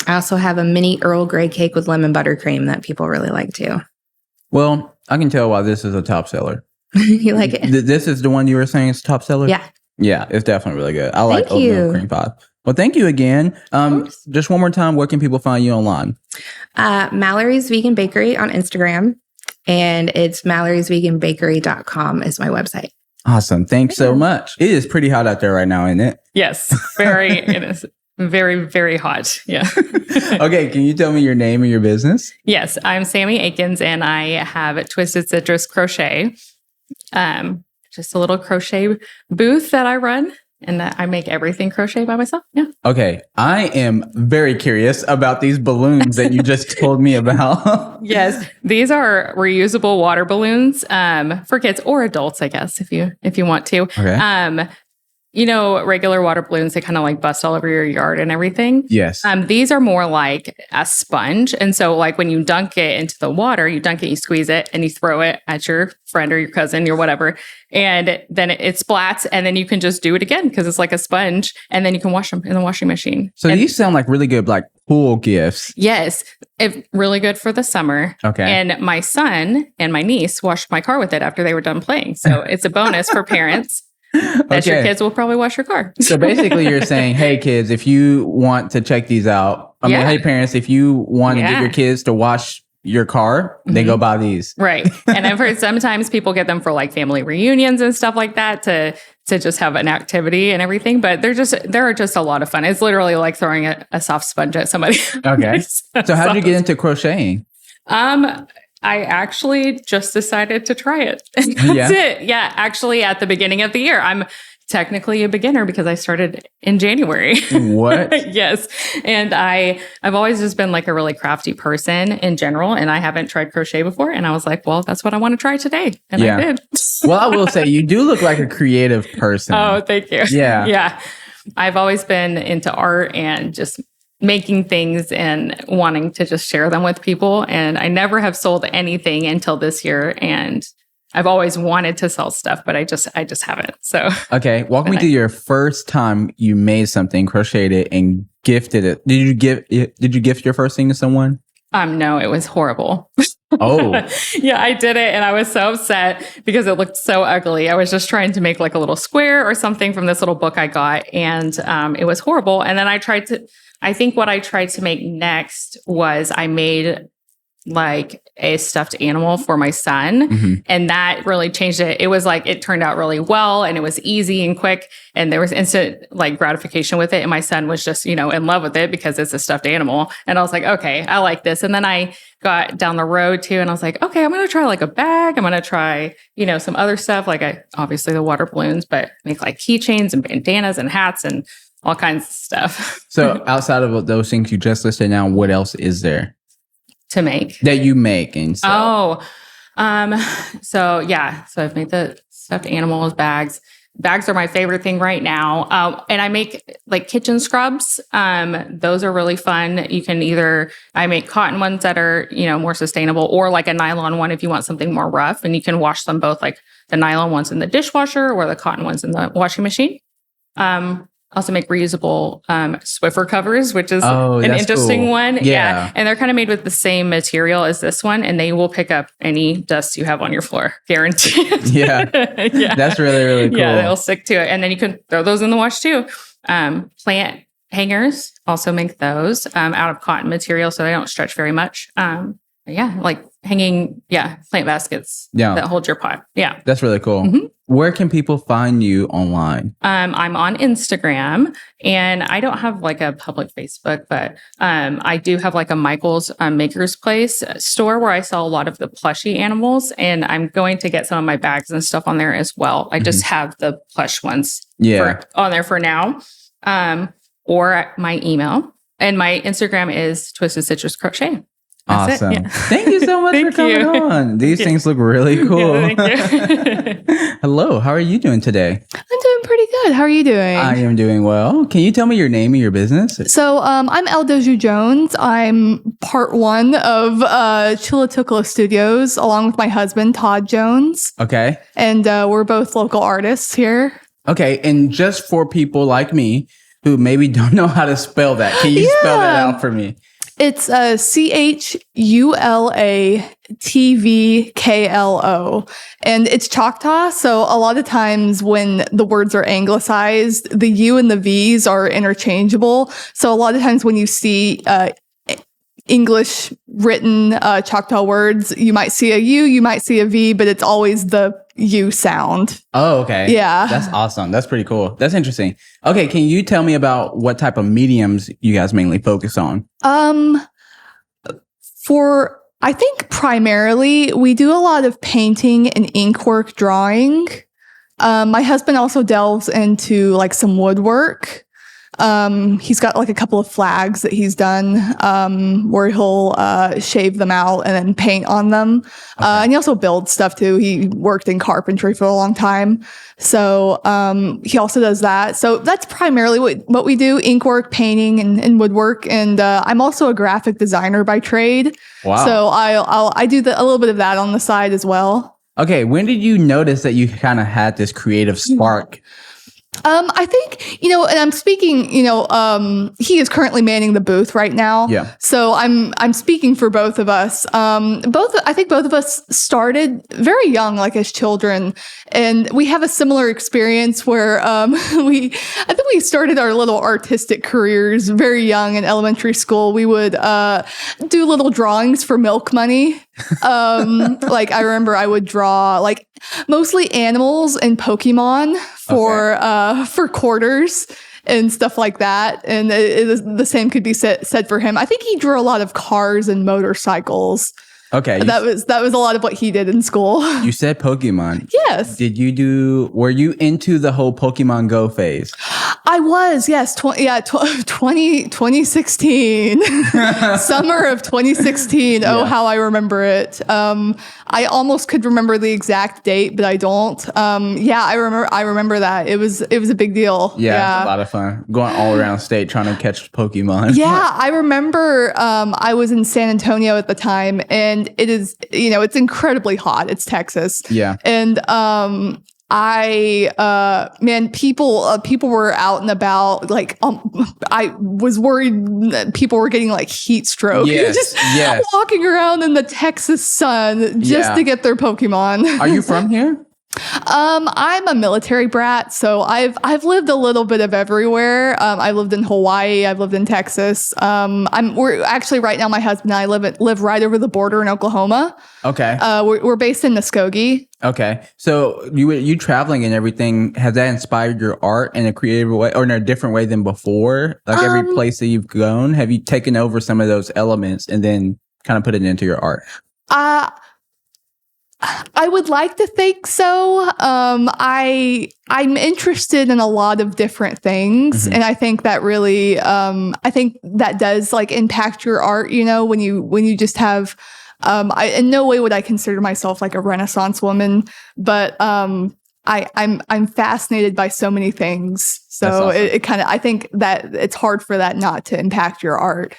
H: I I also have a mini Earl Grey cake with lemon buttercream that people really like too.
A: Well, I can tell why this is a top seller.
H: You like it?
A: This is the one you were saying is top seller?
H: Yeah.
A: Yeah, it's definitely really good. I like
H: Thank you.
A: oatmeal cream pie. Well, thank you again. Just one more time, where can people find you online?
H: Mallory's Vegan Bakery on Instagram, and it's mallory'sveganbakery.com is my website.
A: Awesome. Thanks so much. It is pretty hot out there right now, isn't it?
C: Yes, it is very, very hot. Yeah.
A: Okay, can you tell me your name and your business?
C: Yes, I'm Sammy Akins, and I have Twisted Citrus Crochet. Just a little crochet booth that I run, and I make everything crochet by myself. Yeah.
A: Okay, I am very curious about these balloons that you just told me about.
C: Yes, these are reusable water balloons for kids or adults, I guess, if you want to.
A: Okay.
C: Regular water balloons, they kind of like bust all over your yard and everything.
A: Yes.
C: These are more like a sponge. And so like when you dunk it into the water, you squeeze it, and you throw it at your friend or your cousin or whatever. And then it splats, and then you can just do it again because it's like a sponge, and then you can wash them in the washing machine.
A: So these sound like really good, like pool gifts.
C: Yes. It's really good for the summer.
A: Okay.
C: And my son and my niece washed my car with it after they were done playing. So it's a bonus for parents. That your kids will probably wash your car.
A: So basically you're saying, hey kids, if you want to check these out, hey parents, if you want to get your kids to wash your car, they go buy these.
C: Right. And I've heard sometimes people get them for like family reunions and stuff like that to just have an activity and everything. But they're just a lot of fun. It's literally like throwing a soft sponge at somebody.
A: Okay. So how did you get into crocheting?
C: I actually just decided to try it. That's it. Yeah. Actually, at the beginning of the year, I'm technically a beginner because I started in January.
A: What?
C: Yes. And I've always just been like a really crafty person in general. And I haven't tried crochet before. And I was like, well, that's what I want to try today. And I did.
A: Well, I will say you do look like a creative person.
C: Oh, thank you.
A: Yeah.
C: Yeah. I've always been into art and just making things and wanting to just share them with people. And I never have sold anything until this year. And I've always wanted to sell stuff, but I just haven't. So
A: okay, walk me through your first time you made something, crocheted it, and gifted it. Did you gift your first thing to someone?
C: No, it was horrible.
A: Oh.
C: Yeah, I did it and I was so upset because it looked so ugly. I was just trying to make like a little square or something from this little book I got, and it was horrible. And then I think what I tried to make next was I made like a stuffed animal for my son, and that really changed it. It was like, it turned out really well, and it was easy and quick, and there was instant like gratification with it. And my son was just, in love with it because it's a stuffed animal. And I was like, okay, I like this. And then I got down the road too, and I was like, okay, I'm going to try like a bag. I'm going to try, some other stuff. Like obviously the water balloons, but make like keychains and bandanas and hats and all kinds of stuff.
A: So outside of those things you just listed now, what else is there
C: to make
A: that you make and sell?
C: So I've made the stuffed animals, bags are my favorite thing right now. And I make like kitchen scrubs. Those are really fun. I make cotton ones that are, more sustainable, or like a nylon one if you want something more rough, and you can wash them both, like the nylon ones in the dishwasher or the cotton ones in the washing machine. Also make reusable Swiffer covers, which is an interesting one. Yeah. And they're kind of made with the same material as this one, and they will pick up any dust you have on your floor, guaranteed.
A: Yeah. That's really, really cool.
C: Yeah, they'll stick to it. And then you can throw those in the wash too. Plant hangers, also make those out of cotton material so they don't stretch very much. Like hanging, plant baskets that hold your pot. Yeah.
A: That's really cool.
C: Mm-hmm.
A: Where can people find you online?
C: I'm on Instagram, and I don't have like a public Facebook, but I do have like a Michael's Maker's Place store where I sell a lot of the plushy animals, and I'm going to get some of my bags and stuff on there as well. I just have the plush ones on there for now, or my email. And my Instagram is Twisted Citrus Crochet. That's
A: awesome.
C: It, yeah.
A: Thank you so much for coming on. These things look really cool.
C: Yeah, thank you.
A: Hello, how are you doing today?
D: I'm doing pretty good. How are you doing?
A: I am doing well. Can you tell me your name and your business?
D: So I'm Eldoju Jones. I'm part one of Chilitukla Studios, along with my husband, Todd Jones.
A: Okay.
D: And we're both local artists here.
A: Okay. And just for people like me who maybe don't know how to spell that, can you spell that out for me?
D: It's CHULATVKLO, and it's Choctaw. So a lot of times when the words are anglicized, the U and the V's are interchangeable. So a lot of times when you see English written Choctaw words, you might see a U, you might see a V, but it's always the U sound.
A: Oh, okay.
D: Yeah.
A: That's awesome. That's pretty cool. That's interesting. Okay, can you tell me about what type of mediums you guys mainly focus on?
D: I think primarily we do a lot of painting and ink work drawing. My husband also delves into like some woodwork. He's got like a couple of flags that he's done, where he'll, shave them out and then paint on them.
A: Okay.
D: And he also builds stuff too. He worked in carpentry for a long time. So, he also does that. So that's primarily what we do: ink work, painting, and woodwork. And, I'm also a graphic designer by trade.
A: Wow.
D: So I do a little bit of that on the side as well.
A: Okay, when did you notice that you kind of had this creative spark?
D: I think, and I'm speaking, he is currently manning the booth right now.
A: Yeah.
D: So I'm speaking for both of us. I think both of us started very young, like as children, and we have a similar experience where, I think we started our little artistic careers very young in elementary school. We would, do little drawings for milk money. Like I remember I would draw like mostly animals and Pokemon for quarters and stuff like that. And the same could be said for him. I think he drew a lot of cars and motorcycles.
A: Okay.
D: That was a lot of what he did in school.
A: You said Pokemon.
D: Yes.
A: Were you into the whole Pokemon Go phase?
D: I was, yes. 2016. Summer of 2016. Oh, how I remember it. I almost could remember the exact date, but I don't. I remember that. It was a big deal.
A: Yeah. It was a lot of fun. Going all around state trying to catch Pokemon.
D: Yeah, I remember I was in San Antonio at the time, and it is, it's incredibly hot. It's Texas.
A: Yeah.
D: And people were out and about. Like, I was worried that people were getting like heat stroke.
A: Yes, yes.
D: Walking around in the Texas sun just to get their Pokemon.
A: Are you from here?
D: I'm a military brat, so I've lived a little bit of everywhere. I lived in Hawaii. I've lived in Texas. We're actually right now, my husband and I live right over the border in Oklahoma.
A: Okay.
D: We're based in Muskogee.
A: Okay. So you traveling and everything, has that inspired your art in a creative way or in a different way than before? Like every place that you've gone, have you taken over some of those elements and then kind of put it into your art?
D: I would like to think so. I'm interested in a lot of different things, and I think that really, I think that does like impact your art. When you just have, in no way would I consider myself like a Renaissance woman, but I'm fascinated by so many things. So awesome. It kind of, I think that it's hard for that not to impact your art.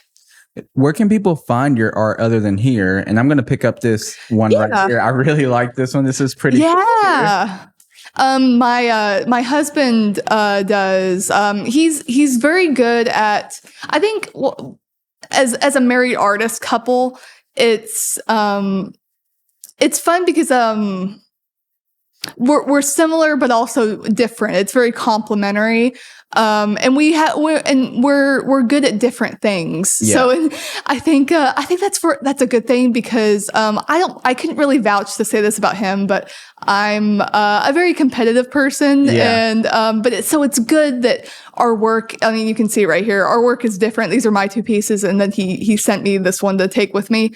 A: Where can people find your art other than here? And I'm going to pick up this one right here. I really like this one. This is pretty cool.
D: My husband does. He's very good at, I think, as a married artist couple, it's fun because we're similar but also different. It's very complementary. And we're good at different things. Yeah. So I think that's a good thing because I couldn't really vouch to say this about him, but I'm a very competitive person. Yeah. And so it's good that our work, I mean, you can see right here, our work is different. These are my two pieces, and then he sent me this one to take with me.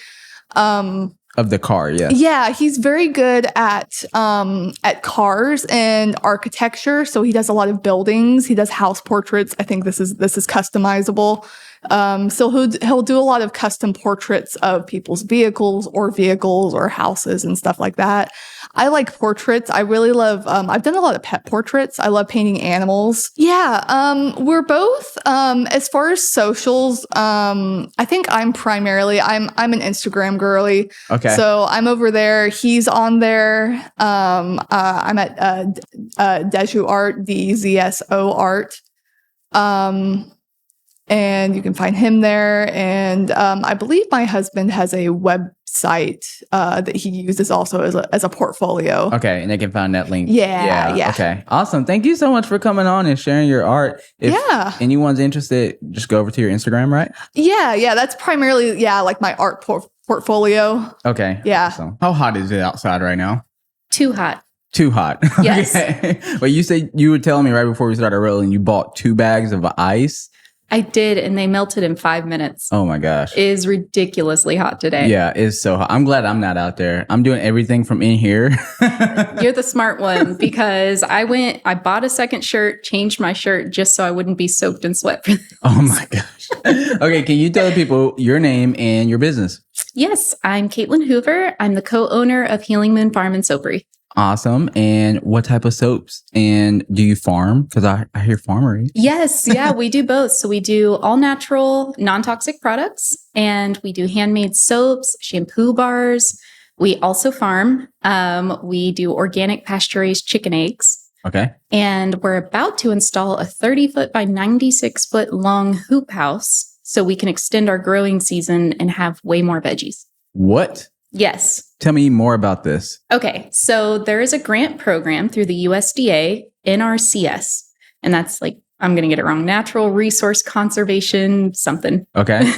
A: Of the car, yeah.
D: Yeah, he's very good at cars and architecture. So he does a lot of buildings. He does house portraits. I think this is customizable. So he'll do a lot of custom portraits of people's vehicles or houses and stuff like that. I like portraits. I really love, I've done a lot of pet portraits. I love painting animals. Yeah. We're both, as far as socials, I think I'm an Instagram girly.
A: Okay.
D: So I'm over there. He's on there. I'm at, Deju Art, DZSO Art. And you can find him there. And I believe my husband has a website that he uses also as a portfolio.
A: Okay, and they can find that link.
D: Yeah.
A: Okay, awesome. Thank you so much for coming on and sharing your art. If anyone's interested, just go over to your Instagram, right?
D: Yeah. That's primarily, like my art portfolio.
A: Okay.
D: Yeah.
A: Awesome. How hot is it outside right now?
C: Too hot.
A: Too hot.
C: Yes.
A: Okay. Well, you said you were telling me right before we started rolling, you bought 2 bags of ice.
C: I did, and they melted in 5 minutes.
A: Oh my gosh.
C: It is ridiculously hot today.
A: Yeah, it's so hot. I'm glad I'm not out there. I'm doing everything from in here.
C: You're the smart one, because I bought a second shirt, changed my shirt just so I wouldn't be soaked in sweat.
A: Oh my gosh. Okay, can you tell people your name and your business?
C: Yes, I'm Caitlin Hoover. I'm the co-owner of Healing Moon Farm and Soapery.
A: Awesome. And what type of soaps? And do you farm? Because I hear farmery.
C: Yes. Yeah, we do both. So we do all natural, non-toxic products, and we do handmade soaps, shampoo bars. We also farm. We do organic pasture-raised chicken eggs.
A: Okay.
C: And we're about to install a 30-foot by 96-foot long hoop house so we can extend our growing season and have way more veggies.
A: What?
C: Yes.
A: Tell me more about this.
C: Okay. So there is a grant program through the USDA, NRCS, and that's I'm going to get it wrong, Natural Resource Conservation something.
A: Okay.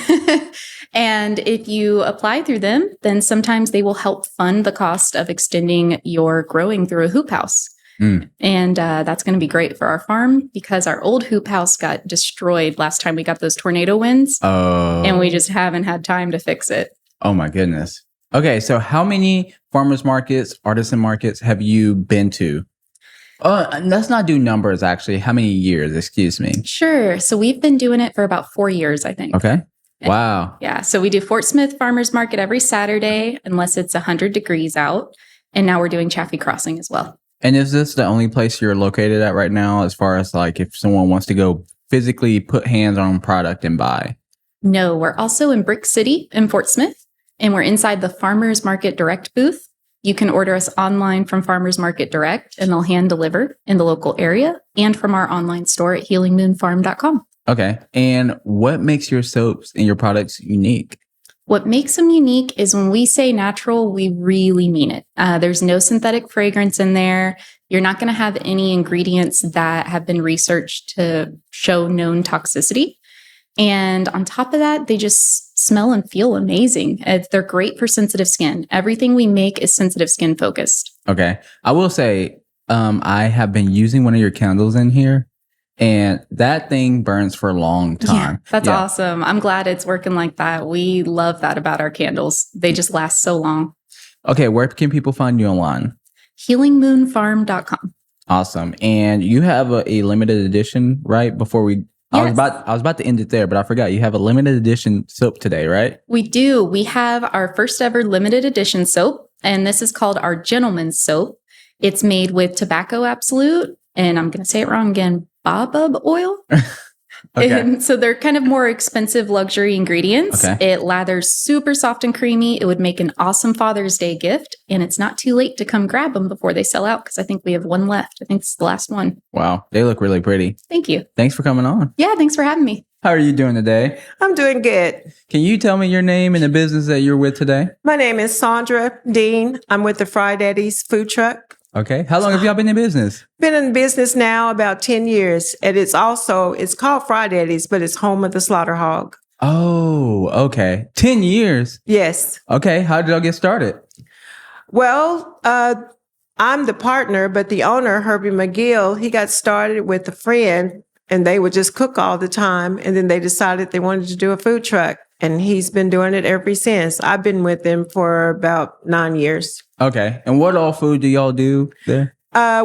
C: And if you apply through them, then sometimes they will help fund the cost of extending your growing through a hoop house. And that's going to be great for our farm because our old hoop house got destroyed last time we got those tornado winds.
A: Oh.
C: And we just haven't had time to fix it.
A: Oh my goodness. Okay, so how many farmers markets, artisan markets have you been to? Let's not do numbers, actually. How many years? Excuse me.
C: Sure. So we've been doing it for about 4 years, I think.
A: Okay. Wow.
C: Yeah. So we do Fort Smith Farmers Market every Saturday, unless it's 100 degrees out. And now we're doing Chaffee Crossing as well.
A: And is this the only place you're located at right now, as far as if someone wants to go physically put hands on product and buy?
C: No, we're also in Brick City in Fort Smith. And we're inside the Farmers Market Direct booth. You can order us online from Farmers Market Direct, and they'll hand deliver in the local area, and from our online store at healingmoonfarm.com.
A: Okay. And what makes your soaps and your products unique?
C: What makes them unique is when we say natural, we really mean it. There's no synthetic fragrance in there. You're not going to have any ingredients that have been researched to show known toxicity. And on top of that, they just smell and feel amazing. They're great for sensitive skin. Everything we make is sensitive skin focused.
A: Okay. I will say, I have been using one of your candles in here, and that thing burns for a long time.
C: Yeah, that's awesome. I'm glad it's working like that. We love that about our candles. They just last so long.
A: Okay. Where can people find you online?
C: healingmoonfarm.com.
A: Awesome. And you have a limited edition, right? Before we...
C: Yes.
A: I was about to end it there, but I forgot. You have a limited edition soap today, right?
C: We do. We have our first ever limited edition soap, and this is called our Gentleman's Soap. It's made with tobacco absolute, and I'm going to say it wrong again, baobab oil.
A: Okay.
C: And so they're kind of more expensive luxury ingredients.
A: Okay.
C: It lathers super soft and creamy. It would make an awesome Father's Day gift, and it's not too late to come grab them before they sell out because I think we have one left. I think it's the last one.
A: Wow. They look really pretty.
C: Thank you.
A: Thanks for coming on.
C: Yeah, thanks for having me.
A: How are you doing today?
I: I'm doing good.
A: Can you tell me your name and the business that you're with today?
I: My name is Sandra Dean. I'm with the Fried Eddie's food truck.
A: Okay. How long have y'all been in business?
I: Been in business now about 10 years. And it's called Fried Eddie's, but it's home of the slaughter hog.
A: Oh, okay. 10 years.
I: Yes.
A: Okay. How did y'all get started?
I: Well, I'm the partner, but the owner, Herbie McGill, he got started with a friend and they would just cook all the time. And then they decided they wanted to do a food truck. And he's been doing it ever since. I've been with him for about 9 years.
A: Okay. And what all food do y'all do there?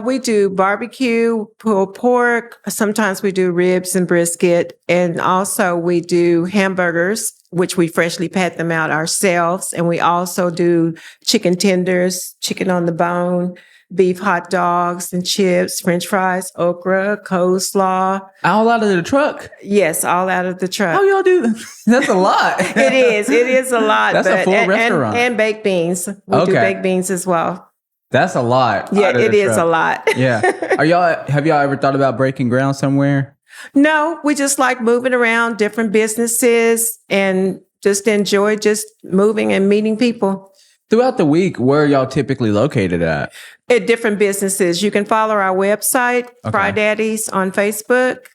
I: We do barbecue, pulled pork. Sometimes we do ribs and brisket. And also we do hamburgers, which we freshly pat them out ourselves. And we also do chicken tenders, chicken on the bone, beef hot dogs and chips, French fries, okra, coleslaw.
A: All out of the truck?
I: Yes, all out of the truck.
A: How y'all do that? That's a lot.
I: It is a lot.
A: That's a full restaurant.
I: And baked beans. We do baked beans as well.
A: That's a lot.
I: Yeah, it is a lot.
A: Yeah. Have y'all ever thought about breaking ground somewhere?
I: No, we just like moving around different businesses and just enjoy just moving and meeting people.
A: Throughout the week, where are y'all typically located at?
I: At different businesses. You can follow our website, Fry Daddies, on Facebook,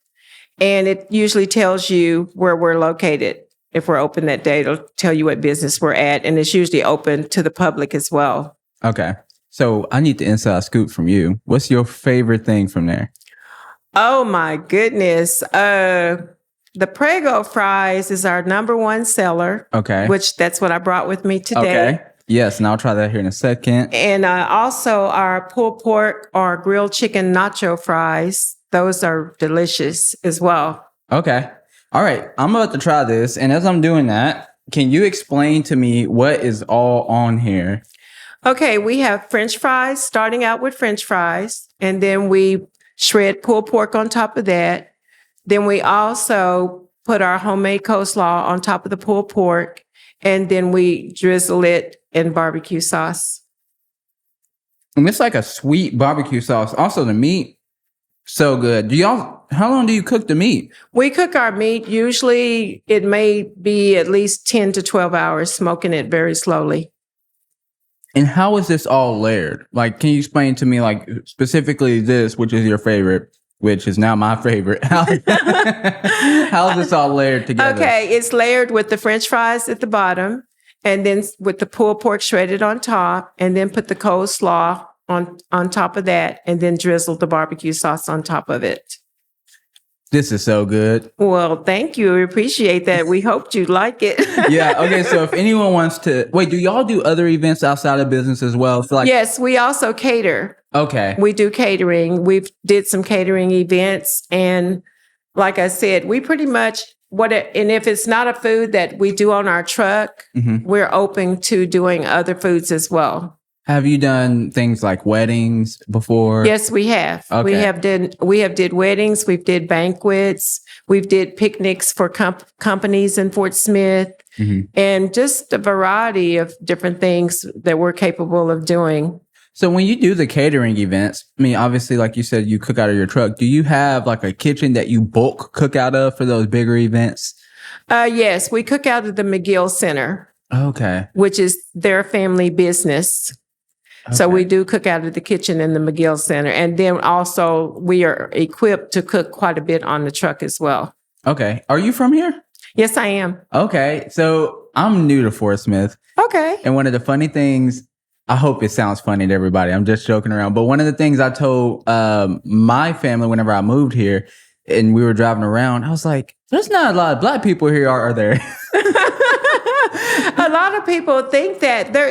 I: and it usually tells you where we're located. If we're open that day, it'll tell you what business we're at, and it's usually open to the public as well.
A: Okay. So I need the inside scoop from you. What's your favorite thing from there?
I: Oh my goodness. The Prego fries is our number one seller.
A: Okay.
I: Which that's what I brought with me today.
A: Okay. Yes, and I'll try that here in a second.
I: And also our pulled pork or grilled chicken nacho fries. Those are delicious as well.
A: Okay. All right. I'm about to try this. And as I'm doing that, can you explain to me what is all on here?
I: Okay. We have French fries, starting out with French fries. And then we shred pulled pork on top of that. Then we also put our homemade coleslaw on top of the pulled pork. And then we drizzle it in barbecue sauce.
A: And it's like a sweet barbecue sauce. Also, the meat, so good. How long do you cook the meat?
I: We cook our meat. Usually it may be at least 10 to 12 hours, smoking it very slowly.
A: And how is this all layered? Like, can you explain to me, like, specifically this, which is your favorite, which is now my favorite. How is this all layered together?
I: Okay, it's layered with the French fries at the bottom, and then with the pulled pork shredded on top, and then put the coleslaw on top of that, and then drizzle the barbecue sauce on top of it.
A: This is so good.
I: Well, thank you. We appreciate that. We hoped you'd like it.
A: Yeah. Okay. So if anyone wants to, wait, do y'all do other events outside of business as well? So like,
I: yes, we also cater.
A: Okay.
I: We do catering. We've did some catering events. And like I said, we pretty much, and if it's not a food that we do on our truck, we're open to doing other foods as well.
A: Have you done things like weddings before?
I: Yes, we have.
A: Okay.
I: We have did weddings. We've did banquets. We've did picnics for companies in Fort Smith, and just a variety of different things that we're capable of doing.
A: So when you do the catering events, I mean, obviously, like you said, you cook out of your truck. Do you have like a kitchen that you bulk cook out of for those bigger events?
I: Yes, we cook out of the McGill Center.
A: Okay.
I: Which is their family business. Okay. So we do cook out of the kitchen in the McGill Center. And then also we are equipped to cook quite a bit on the truck as well.
A: Okay. Are you from here?
I: Yes, I am.
A: Okay. So I'm new to Fort Smith.
I: Okay.
A: And one of the funny things, I hope it sounds funny to everybody. I'm just joking around. But one of the things I told my family whenever I moved here and we were driving around, I was like, there's not a lot of black people here, are there?
I: A lot of people think that there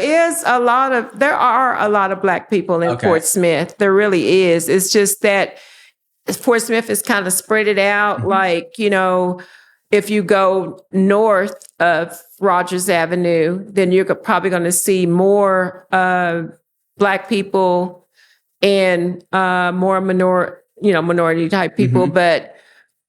I: are a lot of black people in Fort Smith. There really is. It's just that Fort Smith is kind of spread it out. Like, if you go north of Rogers Avenue, then you're probably going to see more black people and more minority type people. But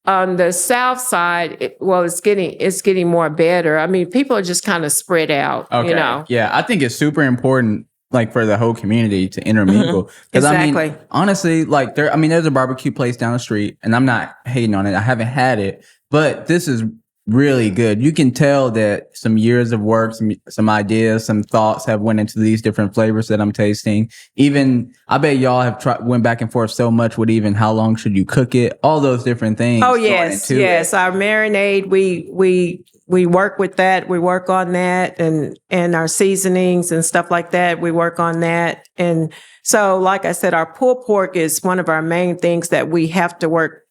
I: on the south side, it's getting more better. I mean, people are just kind of spread out.
A: Okay. Yeah, I think it's super important, like for the whole community to intermingle.
I: Exactly.
A: I mean, honestly, like there's a barbecue place down the street, and I'm not hating on it. I haven't had it, but this is really good. You can tell that some years of work, some ideas, some thoughts have went into these different flavors that I'm tasting. Even I bet y'all have went back and forth so much with even how long should you cook it, all those different things.
I: Oh yes, yes. Our marinade, we work with that. We work on that, and our seasonings and stuff like that. We work on that, and so like I said, our pulled pork is one of our main things that we have to work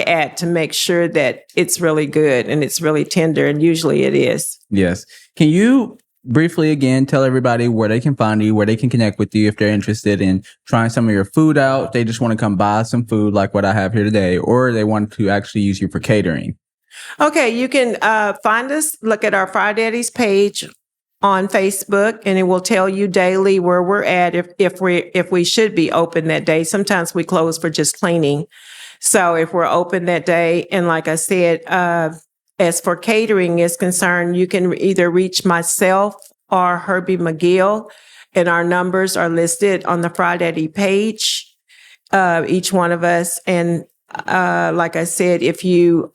I: at to make sure that it's really good and it's really tender, and usually it is.
A: Yes. Can you briefly again tell everybody where they can find you, where they can connect with you if they're interested in trying some of your food out, they just want to come buy some food like what I have here today, or they want to actually use you for catering?
I: Okay, you can find us, look at our Fry Daddies page on Facebook, and it will tell you daily where we're at if we should be open that day. Sometimes we close for just cleaning. So if we're open that day, and like I said, as for catering is concerned, you can either reach myself or Herbie McGill, and our numbers are listed on the Fry Daddy page, each one of us. And like I said, if you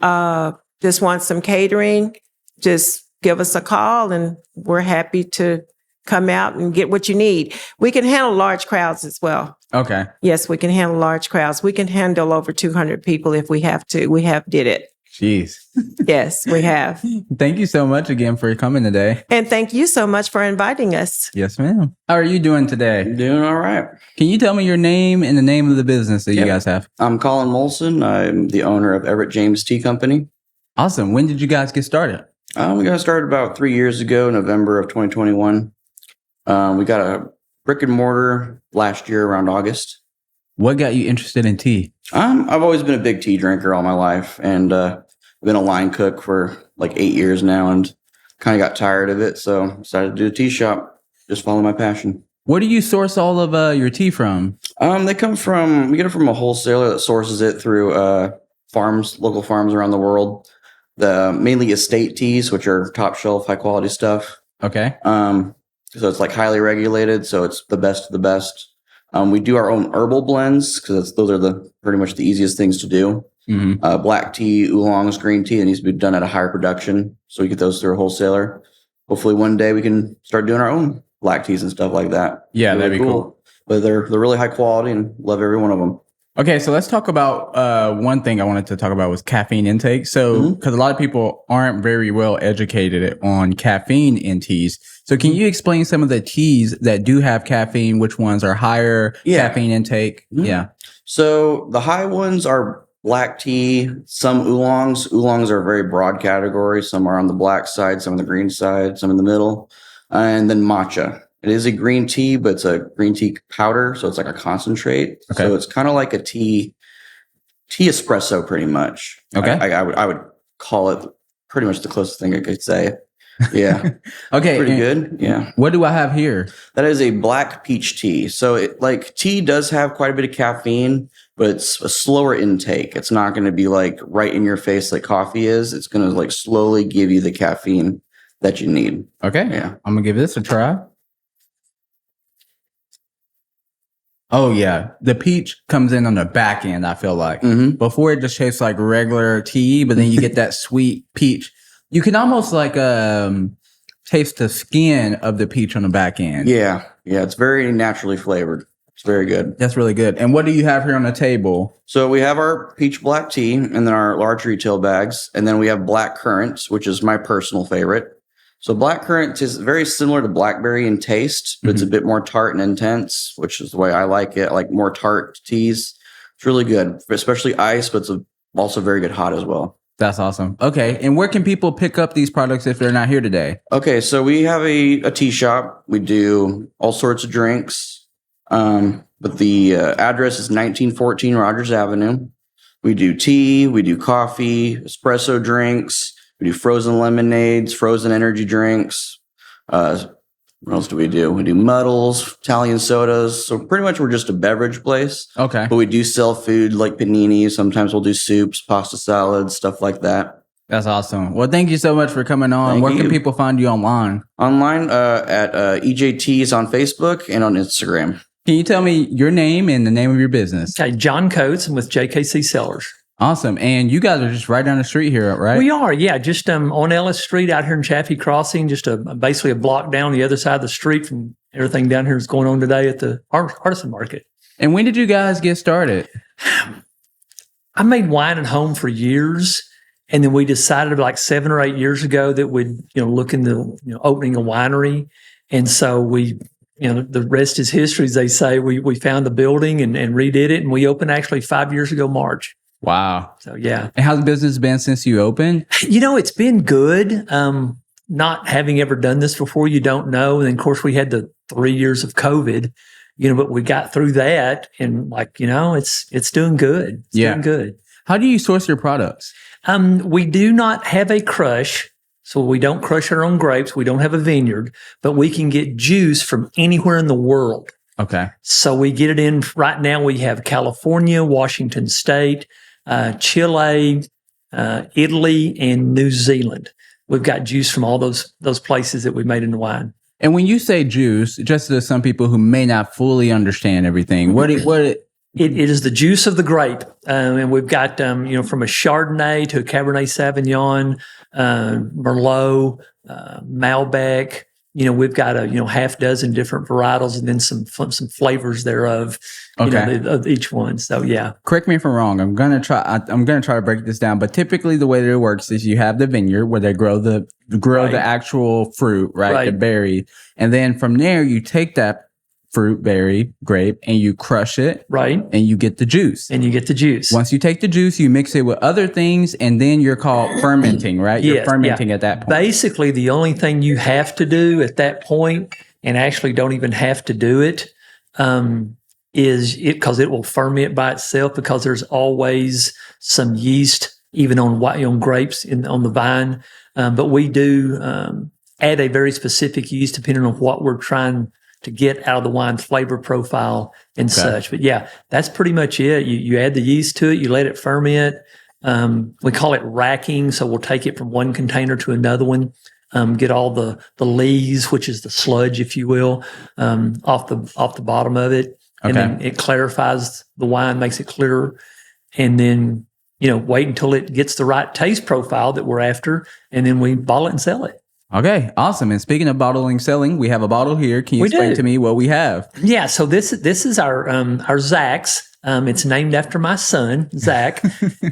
I: just want some catering, just give us a call and we're happy to come out and get what you need. We can handle large crowds as well.
A: Okay.
I: Yes, we can handle large crowds. We can handle over 200 people if we have to. We have did it.
A: Jeez.
I: Yes, we have.
A: Thank you so much again for coming today.
I: And thank you so much for inviting us.
A: Yes, ma'am. How are you doing today?
J: Doing all right.
A: Can you tell me your name and the name of the business that you guys have?
J: I'm Colin Molson. I'm the owner of Everett James Tea Company.
A: Awesome. When did you guys get started?
J: We got started about 3 years ago, November of 2021. We got a brick and mortar last year around August.
A: What got you interested in tea?
J: I've always been a big tea drinker all my life, and I've been a line cook for like 8 years now, and kind of got tired of it, so decided to do a tea shop. Just follow my passion.
A: Where do you source all of your tea from?
J: We get it from a wholesaler that sources it through local farms around the world. Mainly estate teas, which are top shelf, high quality stuff.
A: Okay.
J: So it's like highly regulated, so it's the best of the best. We do our own herbal blends because those are pretty much the easiest things to do.
A: Mm-hmm.
J: Black tea, oolongs, green tea, that needs to be done at a higher production. So we get those through a wholesaler. Hopefully one day we can start doing our own black teas and stuff like that.
A: Yeah, that'd be cool.
J: But they're really high quality and love every one of them.
A: Okay, so let's talk about one thing I wanted to talk about was caffeine intake. So, because a lot of people aren't very well educated on caffeine in teas. So, can you explain some of the teas that do have caffeine? Which ones are higher caffeine intake?
J: Mm-hmm.
A: Yeah.
J: So, the high ones are black tea, some oolongs. Oolongs are a very broad category. Some are on the black side, some on the green side, some in the middle. And then matcha. It is a green tea, but it's a green tea powder, so it's like a concentrate. Okay. So it's kind of like a tea espresso, pretty much.
A: Okay,
J: I would call it pretty much the closest thing I could say. Yeah.
A: Okay,
J: pretty good. Yeah.
A: What do I have here?
J: That is a black peach tea. So tea does have quite a bit of caffeine, but it's a slower intake. It's not going to be like right in your face like coffee is. It's going to like slowly give you the caffeine that you need.
A: Okay.
J: Yeah.
A: I'm gonna give this a try. Oh, yeah. The peach comes in on the back end, I feel like.
J: Mm-hmm.
A: Before it just tastes like regular tea, but then you get that sweet peach. You can almost like taste the skin of the peach on the back end.
J: Yeah. Yeah. It's very naturally flavored. It's very good.
A: That's really good. And what do you have here on the table?
J: So we have our peach black tea and then our large retail bags. And then we have black currants, which is my personal favorite. So black currant is very similar to blackberry in taste, but it's a bit more tart and intense, which is the way I like it. I like more tart teas. It's really good, especially ice, but it's also very good hot as well.
A: That's awesome. Okay. And where can people pick up these products if they're not here today?
J: Okay. So we have a tea shop. We do all sorts of drinks. But the address is 1914 Rogers Avenue. We do tea. We do coffee, espresso drinks. We do frozen lemonades, frozen energy drinks. What else do? We do muddles, Italian sodas. So pretty much we're just a beverage place.
A: Okay.
J: But we do sell food like paninis. Sometimes we'll do soups, pasta salads, stuff like that.
A: That's awesome. Well, thank you so much for coming on.
J: Thank
A: Where
J: you.
A: can people find you online?
J: Online at EJTs on Facebook and on Instagram.
A: Can you tell me your name and the name of your business?
K: Okay, John Coates. I'm with JKC Sellers.
A: Awesome. And you guys are just right down the street here, right?
K: We are, yeah. Just on Ellis Street out here in Chaffee Crossing, just basically a block down the other side of the street from everything down here is going on today at the Artisan Market.
A: And when did you guys get started?
K: I made wine at home for years. And then we decided like 7 or 8 years ago that we'd, look into, opening a winery. And so we, the rest is history, as they say. We found the building and redid it. And we opened actually 5 years ago, March.
A: Wow.
K: So, yeah.
A: And how's the business been since you opened?
K: It's been good. Not having ever done this before, you don't know. And then, of course, we had the 3 years of COVID, but we got through that and it's doing good. It's doing good.
A: How do you source your products?
K: We do not have a crush. So we don't crush our own grapes. We don't have a vineyard, but we can get juice from anywhere in the world.
A: Okay.
K: So we get it in right now. We have California, Washington State, Chile, Italy, and New Zealand. We've got juice from all those places that we made into wine. And
A: when you say juice, just to some people who may not fully understand everything, what
K: It is the juice of the grape, and we've got from a Chardonnay to a Cabernet Sauvignon, Merlot, Malbec. We've got a half dozen different varietals, and then some flavors thereof. Of each one. So yeah.
A: Correct me if I'm wrong. I'm gonna try to break this down. But typically, the way that it works is you have the vineyard where they grow the actual fruit, right? The berry, and then from there you take that fruit, berry, grape, and you crush it,
K: right?
A: And you get the juice. Once you take the juice, you mix it with other things, and then you're called fermenting, right? You're fermenting at that point.
K: Basically, the only thing you have to do at that point, and actually don't even have to do it, is it because it will ferment by itself, because there's always some yeast even on grapes on the vine. But we do add a very specific yeast depending on what we're trying to get out of the wine flavor profile and such. But yeah, that's pretty much it. You add the yeast to it, you let it ferment. We call it racking. So we'll take it from one container to another one, get all the lees, which is the sludge, if you will, off the bottom of it. And then it clarifies the wine, makes it clearer. And then, wait until it gets the right taste profile that we're after. And then we bottle it and sell it.
A: Okay, awesome. And speaking of bottling, selling, we have a bottle here. Can you explain to me what we have?
K: Yeah, so this is our Zach's. It's named after my son, Zach,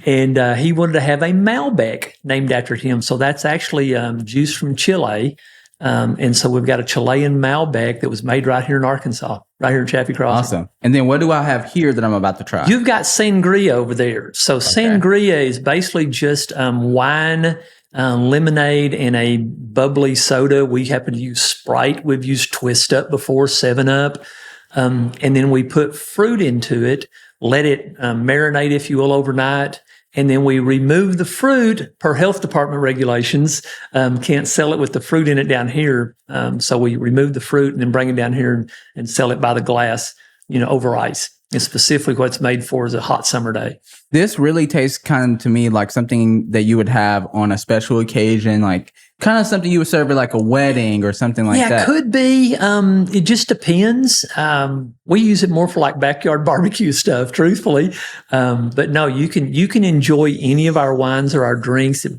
K: and he wanted to have a Malbec named after him. So that's actually juice from Chile. And so we've got a Chilean Malbec that was made right here in Arkansas, right here in Chaffee Crossing.
A: Awesome. And then what do I have here that I'm about to try?
K: You've got sangria over there. So sangria is basically just wine, lemonade, and a bubbly soda. We happen to use Sprite. We've used Twist Up before, 7-Up. And then we put fruit into it, let it marinate, if you will, overnight. And then we remove the fruit per health department regulations. Can't sell it with the fruit in it down here. So we remove the fruit and then bring it down here and sell it by the glass, over ice. It's specifically what it's made for is a hot summer day.
A: This really tastes kind of to me like something that you would have on a special occasion, like kind of something you would serve at like a wedding or something like that.
K: Yeah, it could be. It just depends. We use it more for like backyard barbecue stuff, truthfully. But no, you can enjoy any of our wines or our drinks at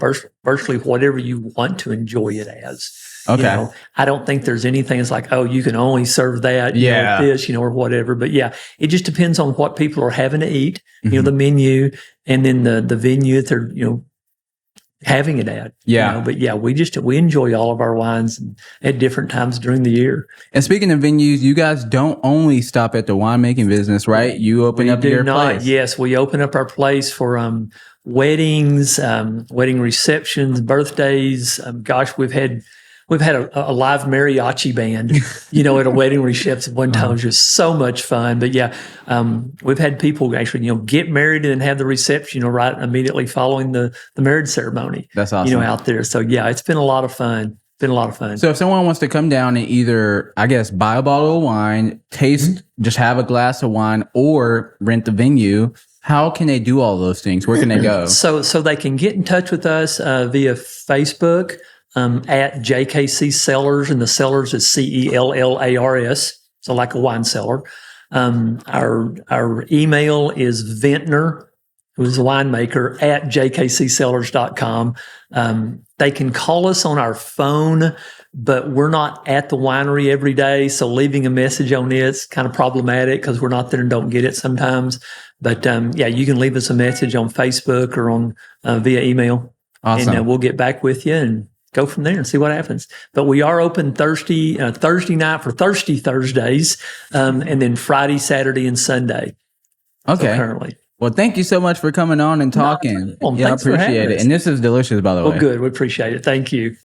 K: virtually whatever you want to enjoy it as.
A: Okay.
K: I don't think there's anything that's like, oh, you can only serve that, with this, or whatever. But yeah, it just depends on what people are having to eat, the menu, and then the venue that they're, having it at.
A: Yeah.
K: But yeah, we enjoy all of our wines at different times during the year.
A: And speaking of venues, you guys don't only stop at the winemaking business, right? You open up your place.
K: Yes, we open up our place for weddings, wedding receptions, birthdays. We've had a live mariachi band, at a wedding reception one time. It was just so much fun. But yeah, we've had people actually, get married and have the reception, right immediately following the marriage ceremony.
A: That's awesome.
K: Out there. So yeah, it's been a lot of fun.
A: So if someone wants to come down and either, I guess, buy a bottle of wine, taste, just have a glass of wine, or rent the venue, how can they do all those things? Where can they go?
K: So they can get in touch with us via Facebook. At JKC Cellars, and the Cellars is CELLARS, so like a wine cellar. Our email is Vintner, who's a winemaker, at jkccellars.com. They can call us on our phone, but we're not at the winery every day, so leaving a message on it's kind of problematic because we're not there and don't get it sometimes. But you can leave us a message on Facebook or on via email.
A: Awesome.
K: And we'll get back with you and go from there and see what happens. But we are open Thursday night for Thirsty Thursdays, and then Friday, Saturday, and Sunday.
A: Okay.
K: So currently.
A: Well, thank you so much for coming on and talking.
K: No,
A: I appreciate it. And this is delicious, by the way.
K: Well, good. We appreciate it. Thank you.